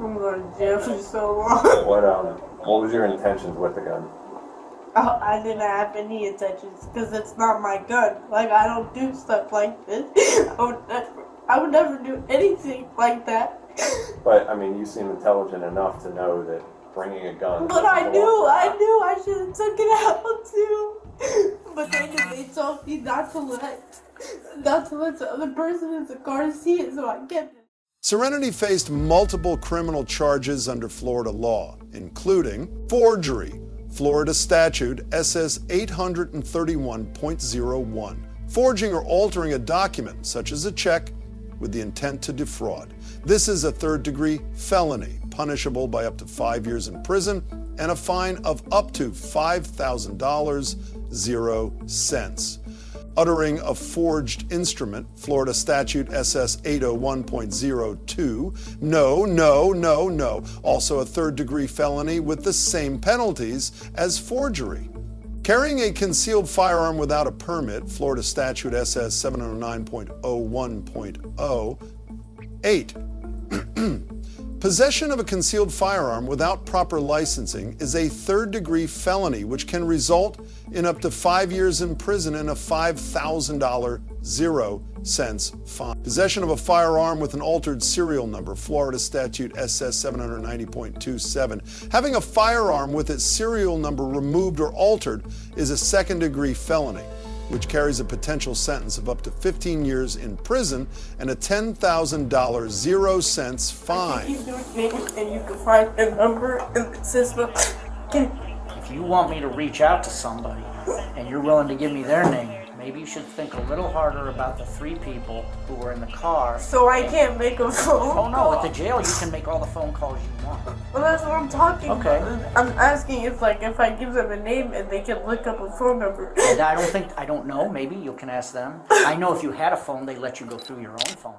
I'm going to jail for so long. What was your intentions with the gun? I didn't have any intentions because it's not my gun. Like I don't do stuff like this. I would never do anything like that. But I mean, you seem intelligent enough to know that bringing a gun. But I knew I should have took it out too. But they told me not to let the other person in the car see it, so I kept it. Serenity faced multiple criminal charges under Florida law, including forgery, Florida statute SS 831.01, forging or altering a document, such as a check, with the intent to defraud. This is a third-degree felony, punishable by up to 5 years in prison and a fine of up to $5,000, 0 cents. Uttering a forged instrument, Florida statute SS 801.02, no, also a third-degree felony with the same penalties as forgery. Carrying a concealed firearm without a permit, Florida statute SS 709.01.08. Possession of a concealed firearm without proper licensing is a third-degree felony which can result in up to 5 years in prison and a $5,000, 0 cents fine. Possession of a firearm with an altered serial number, Florida statute SS 790.27. Having a firearm with its serial number removed or altered is a second-degree felony, which carries a potential sentence of up to 15 years in prison and a $10,000, 0 cents fine. Keep doing things and you can find a number in the system. If you want me to reach out to somebody and you're willing to give me their name, maybe you should think a little harder about the 3 people who were in the car. So I can't make a phone Oh no, call? at the jail you can make all the phone calls you want. Well, that's what I'm talking Okay. about. I'm asking if I give them a name and they can look up a phone number. And I don't know, maybe you can ask them. I know if you had a phone, they let you go through your own phone.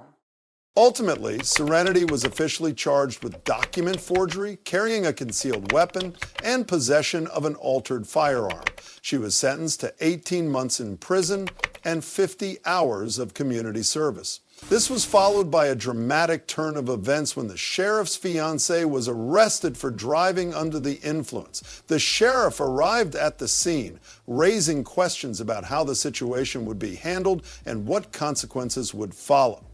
Ultimately, Serenity was officially charged with document forgery, carrying a concealed weapon, and possession of an altered firearm. She was sentenced to 18 months in prison and 50 hours of community service. This was followed by a dramatic turn of events when the sheriff's fiancé was arrested for driving under the influence. The sheriff arrived at the scene, raising questions about how the situation would be handled and what consequences would follow.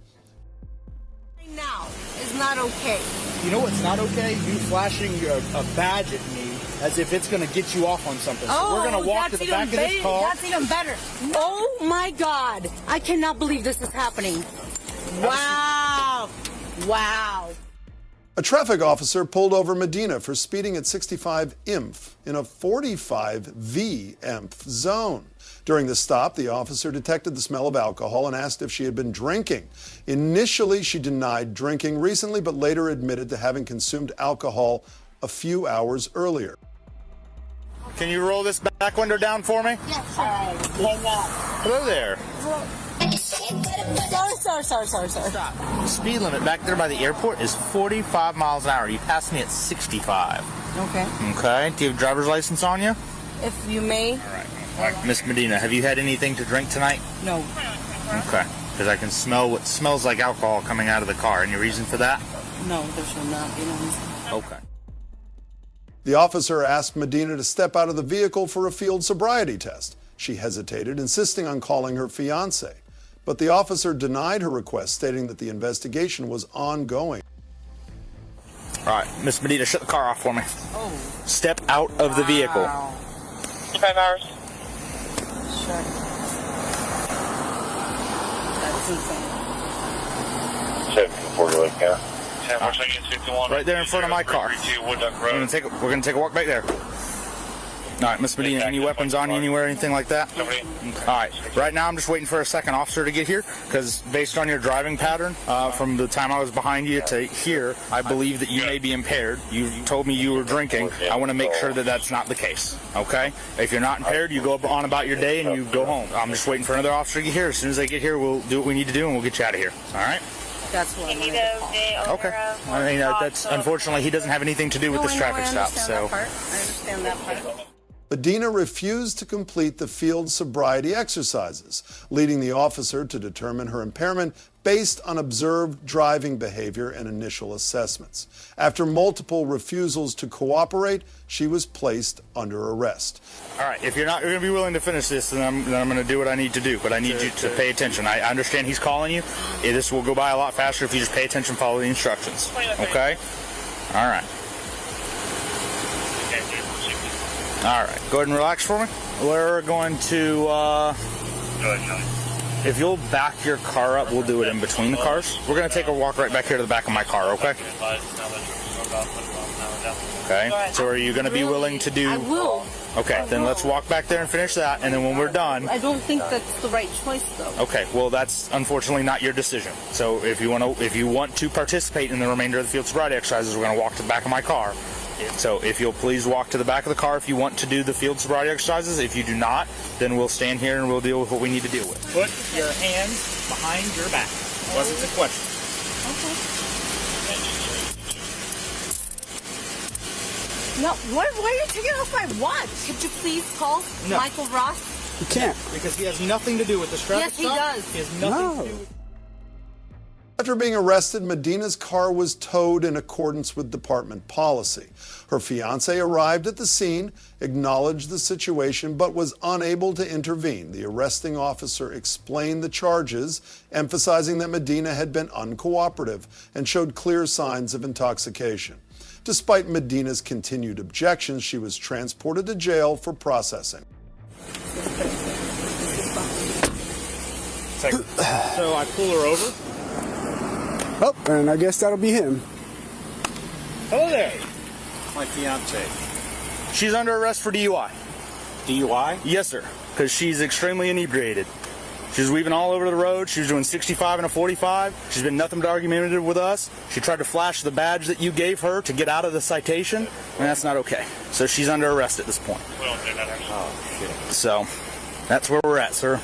Now is not okay. You know what's not okay? You flashing a badge at me as if it's going to get you off on something. So we're going to walk to the back of this car. That's even better. Oh my God. I cannot believe this is happening. Wow. Wow. A traffic officer pulled over Medina for speeding at 65 IMF in a 45 VMF zone. During the stop, the officer detected the smell of alcohol and asked if she had been drinking. Initially, she denied drinking recently, but later admitted to having consumed alcohol a few hours earlier. Can you roll this back window down for me? Yes, sir. Hello there. Sorry. Stop. Speed limit back there by the airport is 45 miles an hour. You passed me at 65. Okay. Okay. Do you have a driver's license on you? If you may. All right. Miss Medina, have you had anything to drink tonight? No. Okay. Because I can smell what smells like alcohol coming out of the car. Any reason for that? No, there should not be no reason. Okay. The officer asked Medina to step out of the vehicle for a field sobriety test. She hesitated, insisting on calling her fiancé. But the officer denied her request, stating that the investigation was ongoing. All right, Miss Medina, shut the car off for me. Oh. Step out of the vehicle. 5 hours. Sure. That's insane. 740 yeah. Right there in front of my car. We're gonna take a walk back there. All right, Miss Medina, any weapons on you anywhere, anything like that? Nobody. All right, right now I'm just waiting for a second officer to get here, because based on your driving pattern, from the time I was behind you to here, I believe that you may be impaired. You told me you were drinking. I want to make sure that that's not the case, okay? If you're not impaired, you go on about your day and you go home. I'm just waiting for another officer to get here. As soon as they get here, we'll do what we need to do and we'll get you out of here, all right? That's what I'm Okay. I mean, that's unfortunately, he doesn't have anything to do with this traffic stop, so. I understand that part. Medina refused to complete the field sobriety exercises, leading the officer to determine her impairment based on observed driving behavior and initial assessments. After multiple refusals to cooperate, she was placed under arrest. All right, if you're going to be willing to finish this, then I'm going to do what I need to do, but I need you to pay attention. I understand he's calling you. This will go by a lot faster if you just pay attention, follow the instructions, okay? All right. All right, go ahead and relax for me. We're going to, if you'll back your car up, we'll do it in between the cars. We're going to take a walk right back here to the back of my car, okay? Okay, so are you going to be willing to do... I will. Okay, then let's walk back there and finish that, and then when we're done... I don't think that's the right choice, though. Okay, well, that's unfortunately not your decision. So if you want to participate in the remainder of the field sobriety exercises, we're going to walk to the back of my car. So if you'll please walk to the back of the car if you want to do the field sobriety exercises. If you do not, then we'll stand here and we'll deal with what we need to deal with. Put your hands behind your back. Wasn't the question. Okay. No, why are you taking off my watch? Could you please call Michael Ross? You can't. Because he has nothing to do with the traffic stop. Yes, he does. He has nothing to do with... After being arrested, Medina's car was towed in accordance with department policy. Her fiancé arrived at the scene, acknowledged the situation, but was unable to intervene. The arresting officer explained the charges, emphasizing that Medina had been uncooperative and showed clear signs of intoxication. Despite Medina's continued objections, she was transported to jail for processing. So I pull her over. Oh, and I guess that'll be him. Hello there. My fiance. She's under arrest for DUI. DUI? Yes, sir. Because she's extremely inebriated. She's weaving all over the road. She was doing 65 and a 45. She's been nothing but argumentative with us. She tried to flash the badge that you gave her to get out of the citation, and that's not okay. So she's under arrest at this point. Oh, shit. So that's where we're at, sir.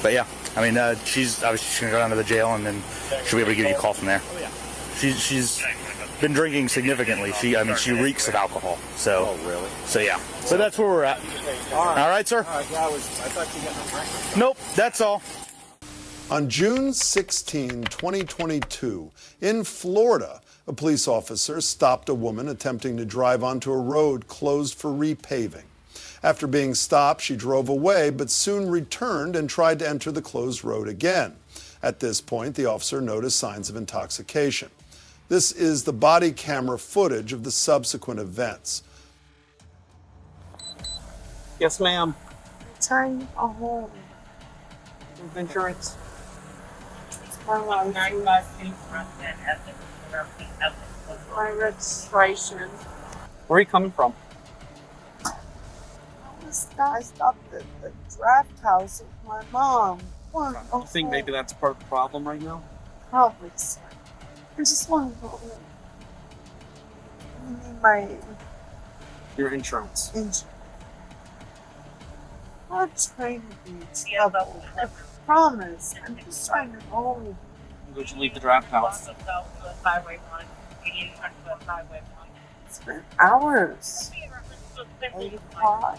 But yeah. I mean, she's obviously going to go down to the jail, and then she'll be able to give you a call from there. She's been drinking significantly. She reeks of alcohol. So, oh, really? So yeah. So that's where we're at. All right, sir. All right. Yeah, I thought you got my... Nope, that's all. On June 16, 2022, in Florida, a police officer stopped a woman attempting to drive onto a road closed for repaving. After being stopped, she drove away, but soon returned and tried to enter the closed road again. At this point, the officer noticed signs of intoxication. This is the body camera footage of the subsequent events. Yes, ma'am. Turn a home. Insurance. My registration. Where are you coming from? I stopped at the draft house with my mom. I think maybe that's part of the problem right now. Probably so. I just want to go home. I need my Your insurance. insurance. I'm not trying to be trouble. I promise. I'm just trying to go home. Would you leave the draft house? It's been hours. 8 o'clock.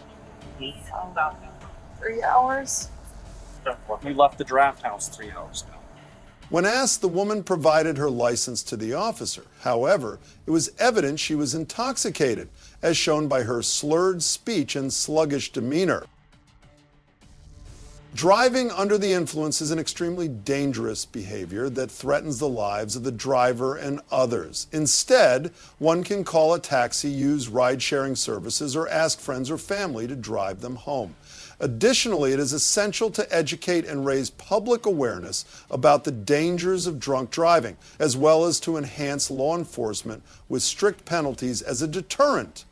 3 hours. You left the draft house 3 hours ago. When asked, the woman provided her license to the officer. However, it was evident she was intoxicated, as shown by her slurred speech and sluggish demeanor. Driving under the influence is an extremely dangerous behavior that threatens the lives of the driver and others. Instead, one can call a taxi, use ride-sharing services, or ask friends or family to drive them home. Additionally, it is essential to educate and raise public awareness about the dangers of drunk driving, as well as to enhance law enforcement with strict penalties as a deterrent.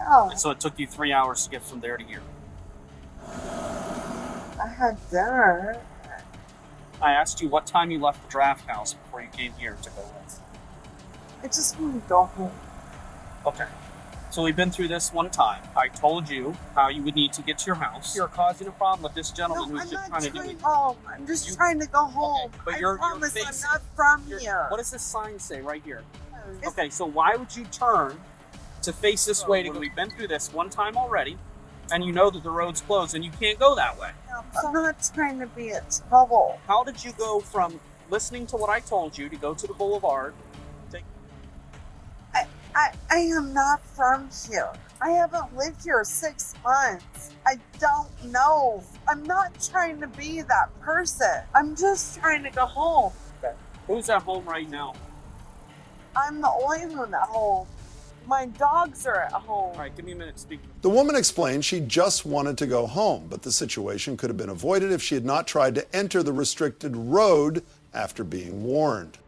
Oh, So it took you 3 hours to get from there to here. I had dinner. I asked you what time you left the draft house before you came here to go with. I just want to go home. Okay. So we've been through this one time. I told you how you would need to get to your house. You're causing a problem with this gentleman No, who's I'm just not trying to do it. home. I'm just trying to go home. But I you're promise I'm facing- not from here. What does this sign say right here? Okay, so why would you turn to face this way? We've been through this one time already, and you know that the road's closed and you can't go that way. I'm not trying to be in trouble. How did you go from listening to what I told you to go to the boulevard? I am not from here. I haven't lived here 6 months. I don't know. I'm not trying to be that person. I'm just trying to go home. Okay. Who's at home right now? I'm the only one at home. My dogs are at home. All right, give me a minute to speak. The woman explained she just wanted to go home, but the situation could have been avoided if she had not tried to enter the restricted road after being warned.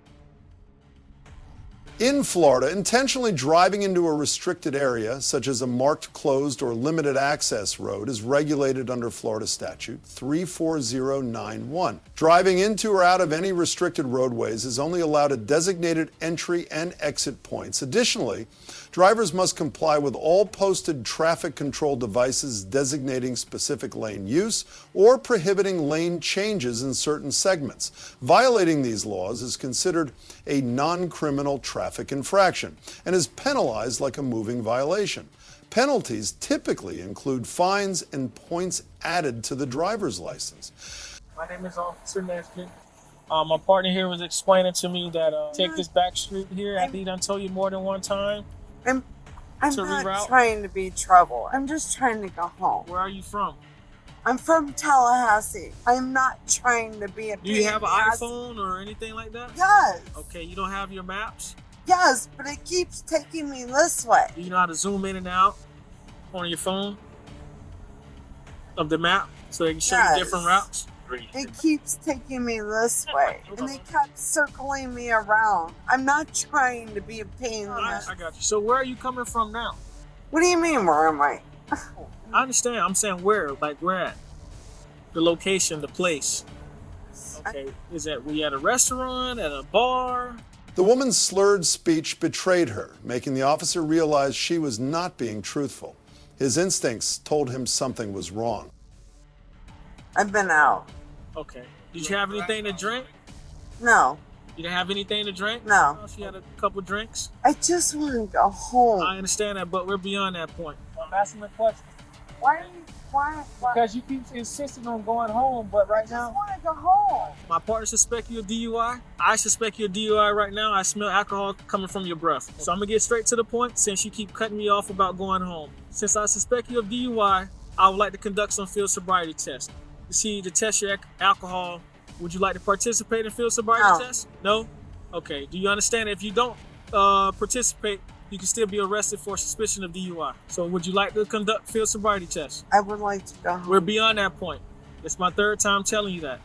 In Florida, intentionally driving into a restricted area, such as a marked closed or limited access road, is regulated under Florida Statute 34091. Driving into or out of any restricted roadways is only allowed at designated entry and exit points. Additionally, drivers must comply with all posted traffic control devices designating specific lane use or prohibiting lane changes in certain segments. Violating these laws is considered a non-criminal traffic infraction and is penalized like a moving violation. Penalties typically include fines and points added to the driver's license. My name is Officer Nesbitt. My partner here was explaining to me that take this back street here. I think I told you more than one time. I'm to not reroute. trying to be trouble. I'm just trying to go home. Where are you from? I'm from Tallahassee. I'm not trying to be a Do you have an pain in the ass. iPhone or anything like that? Yes. Okay, you don't have your maps? Yes, but it keeps taking me this way. Do you know how to zoom in and out on your phone of the map so they can show Yes. you different routes? It keeps taking me this way. And they kept circling me around. I'm not trying to be a pain in the ass. I got you. So where are you coming from now? What do you mean, where am I? I understand. I'm saying where, like where at? The location, the place. Okay, is that we at a restaurant, at a bar? The woman's slurred speech betrayed her, making the officer realize she was not being truthful. His instincts told him something was wrong. I've been out. Okay. Did you have anything to drink? No. You didn't have anything to drink? No. She had a couple drinks? I just want to go home. I understand that, but we're beyond that point. I'm asking a question. Why? Because you keep insisting on going home, but right now, I just want to go home. my partner suspect you of DUI. I suspect you of DUI right now. I smell alcohol coming from your breath. So I'm gonna get straight to the point since you keep cutting me off about going home. Since I suspect you of DUI, I would like to conduct some field sobriety tests. You see, to test your alcohol, would you like to participate in field sobriety tests? No? Okay. Do you understand if you don't participate, you can still be arrested for suspicion of DUI. So would you like to conduct field sobriety tests? I would like to go home. We're beyond that point. It's my third time telling you that.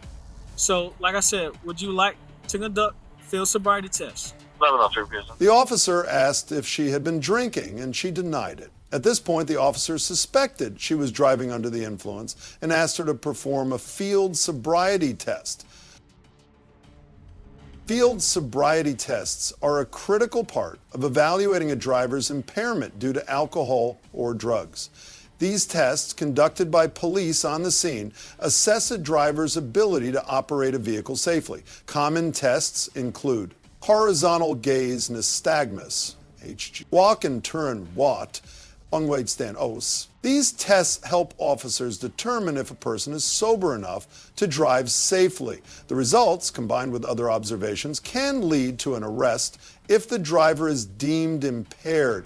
So, like I said, would you like to conduct field sobriety tests? The officer asked if she had been drinking, and she denied it. At this point, the officer suspected she was driving under the influence and asked her to perform a field sobriety test. Field sobriety tests are a critical part of evaluating a driver's impairment due to alcohol or drugs. These tests, conducted by police on the scene, assess a driver's ability to operate a vehicle safely. Common tests include horizontal gaze nystagmus, HG, walk and turn WAT, long wait stand OS. These tests help officers determine if a person is sober enough to drive safely. The results, combined with other observations, can lead to an arrest if the driver is deemed impaired.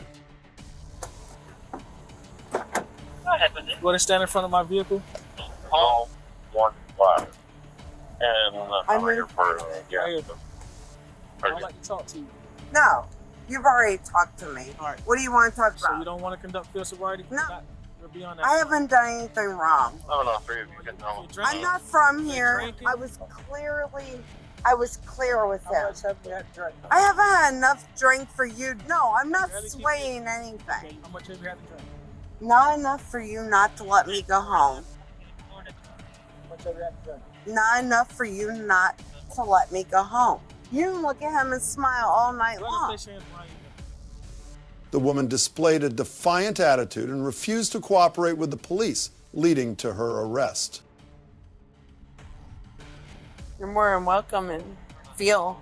You want to stand in front of my vehicle? Call 1-5. And I'm in I'd like to talk to you. No, you've already talked to me. All right. What do you want to talk So about? you don't want to conduct field sobriety? No. We're beyond that. I haven't done anything wrong. I'm not from here. drinking? I was clear with him. I haven't had enough drink for you. No, I'm not swaying anything. How much have you had to drink? Not enough for you not to let me go home. How much have you had to drink? Not enough for you not to let me go home. You can look at him and smile all night long. The woman displayed a defiant attitude and refused to cooperate with the police, leading to her arrest. You're more than welcome and feel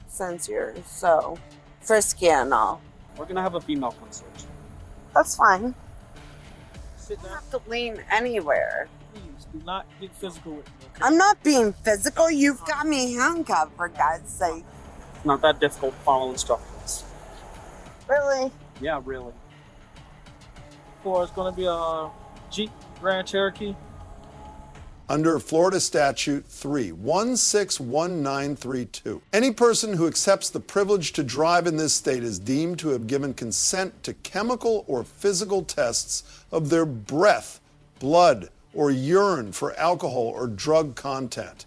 since you're so frisky and all. We're gonna have a female concierge. That's fine. Sit You down. don't have to lean anywhere. Please do not get physical with me. Okay? I'm not being physical. You've got me handcuffed, for God's sake. It's not that difficult to follow instructions. Really? Yeah, really. Or it's going to be a Jeep Grand Cherokee. Under Florida Statute 3161932, any person who accepts the privilege to drive in this state is deemed to have given consent to chemical or physical tests of their breath, blood, or urine for alcohol or drug content.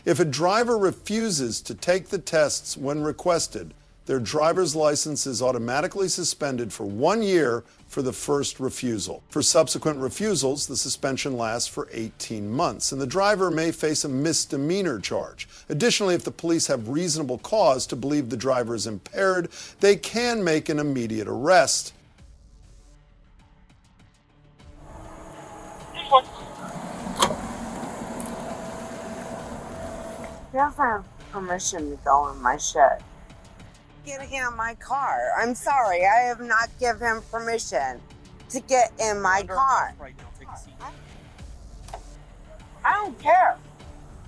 If a driver refuses to take the tests when requested, their driver's license is automatically suspended for 1 year for the first refusal. For subsequent refusals, the suspension lasts for 18 months, and the driver may face a misdemeanor charge. Additionally, if the police have reasonable cause to believe the driver is impaired, they can make an immediate arrest. He doesn't have permission to go in my shed. Get in my car. I'm sorry, I have not given him permission to get in my car. Right now, take a seat. I don't care.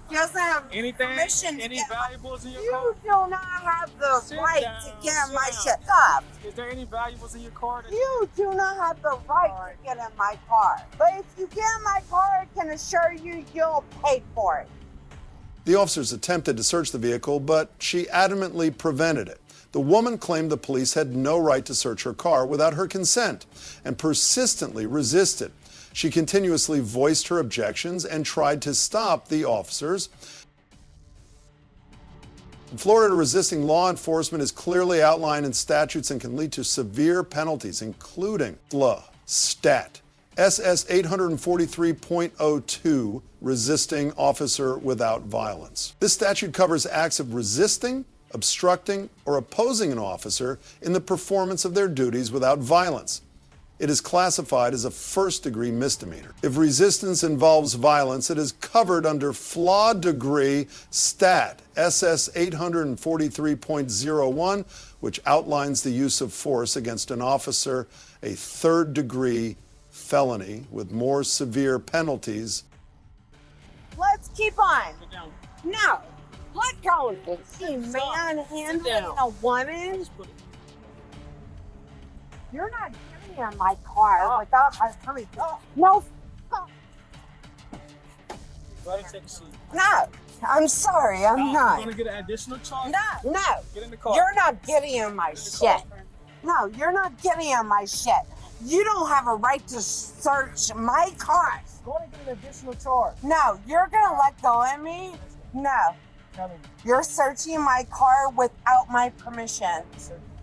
He doesn't have permission to Any get valuables in your You car? do not have the Sit right down, to get in sit my down. shit. Stop. Is there any valuables in your car? You do not have the right to get in my car. But if you get in my car, I can assure you, you'll pay for it. The officers attempted to search the vehicle, but she adamantly prevented it. The woman claimed the police had no right to search her car without her consent and persistently resisted. She continuously voiced her objections and tried to stop the officers. In Florida, resisting law enforcement is clearly outlined in statutes and can lead to severe penalties, including STAT, SS 843.02, resisting officer without violence. This statute covers acts of resisting, obstructing, or opposing an officer in the performance of their duties without violence. It is classified as a first-degree misdemeanor. If resistance involves violence, it is covered under flaw degree STAT, SS 843.01, which outlines the use of force against an officer, a third-degree felony with more severe penalties. Let's keep on. No. Let go. You manhandling a woman. You're not getting in my car without my permission. No. No. I'm sorry. I'm not. You want to get an additional charge? No. Get in the car. You're not getting in my shit. No, you're not getting in my shit. You don't have a right to search my car. Going to get an additional charge. No, you're gonna let go of me? No. You're searching my car without my permission.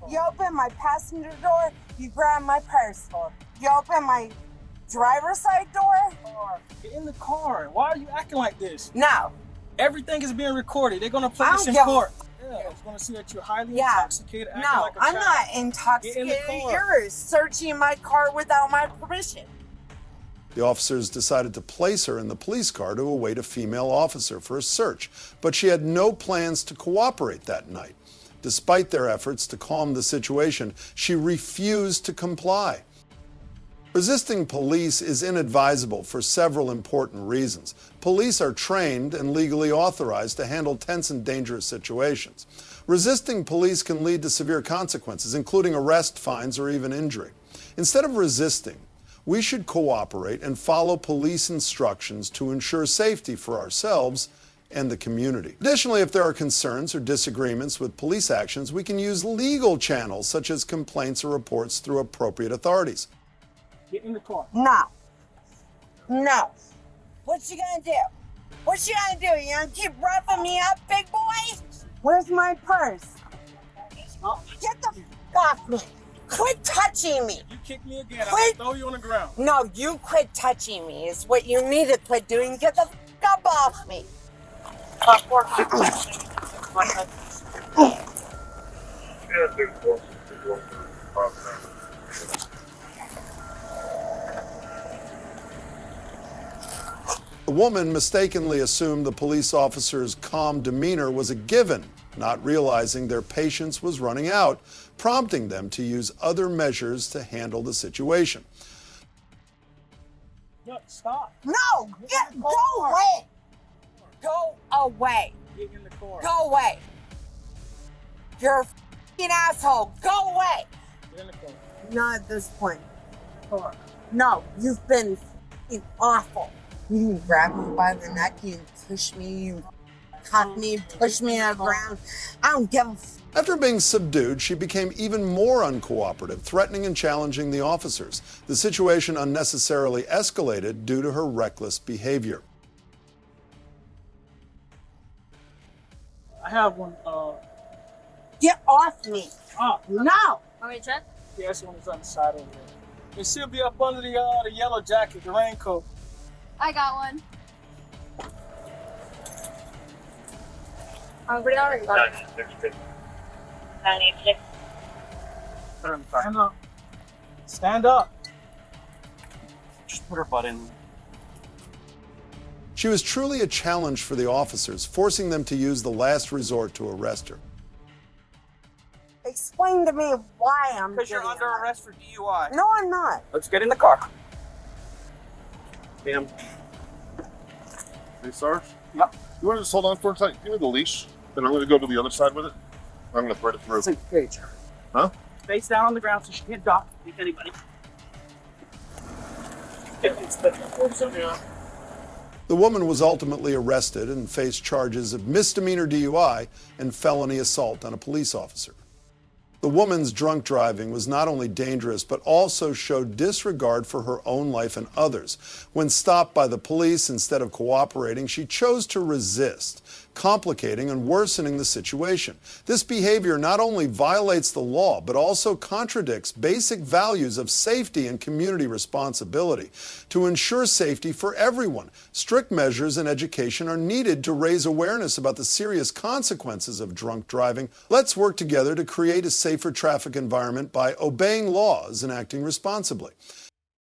You open my passenger door, you grab my purse. You open my driver's side door. Get in the car. Why are you acting like this? No. Everything is being recorded. They're going to play I this don't in give court. Yeah, it's going to see that you're highly intoxicated. Acting No, like a I'm child. not Get in intoxicated. the car. You're searching my car without my permission. The officers decided to place her in the police car to await a female officer for a search, but she had no plans to cooperate that night. Despite their efforts to calm the situation, she refused to comply. Resisting police is inadvisable for several important reasons. Police are trained and legally authorized to handle tense and dangerous situations. Resisting police can lead to severe consequences, including arrest, fines, or even injury. Instead of resisting, we should cooperate and follow police instructions to ensure safety for ourselves and the community. Additionally, if there are concerns or disagreements with police actions, we can use legal channels such as complaints or reports through appropriate authorities. Get in the car. No. No. What you gonna do? What you gonna do? You gonna keep roughing me up, big boy? Where's my purse? Get the f off me. Quit touching me. You kick me again, I'll throw you on the ground. No, you quit touching me is what you need to quit doing. Get the f up off me. The woman mistakenly assumed the police officer's calm demeanor was a given, not realizing their patience was running out, prompting them to use other measures to handle the situation. No, stop. No, go away. Go away. Get in the car. Go away. You're a f***ing asshole. Go away. Get in the car. Not at this point. No, you've been f***ing awful. You can grab me by the neck, you can push me, you cock me, push me on the ground. I don't give a f***. After being subdued, she became even more uncooperative, threatening and challenging the officers. The situation unnecessarily escalated due to her reckless behavior. I have one. Get off me. Oh. No. Want me to check? Yeah, this one is on the side over there. It should be up under the yellow jacket, the raincoat. I got one. Put it on or you got it? 96. Stand up. Stand up. Just put her butt in. She was truly a challenge for the officers, forcing them to use the last resort to arrest her. Explain to me why I'm Because you're under arrest for DUI. No, I'm not. Let's get in the car. Damn. Hey, Sarge? Yep. You want to just hold on for a second? Give me the leash, then I'm going to go to the other side with it. I'm going to thread it through. Page. Huh? Face down on the ground so she can't dock anybody. The woman was ultimately arrested and faced charges of misdemeanor DUI and felony assault on a police officer. The woman's drunk driving was not only dangerous, but also showed disregard for her own life and others. When stopped by the police, instead of cooperating, she chose to resist, complicating and worsening the situation. This behavior not only violates the law, but also contradicts basic values of safety and community responsibility. To ensure safety for everyone, strict measures and education are needed to raise awareness about the serious consequences of drunk driving. Let's work together to create a safer traffic environment by obeying laws and acting responsibly.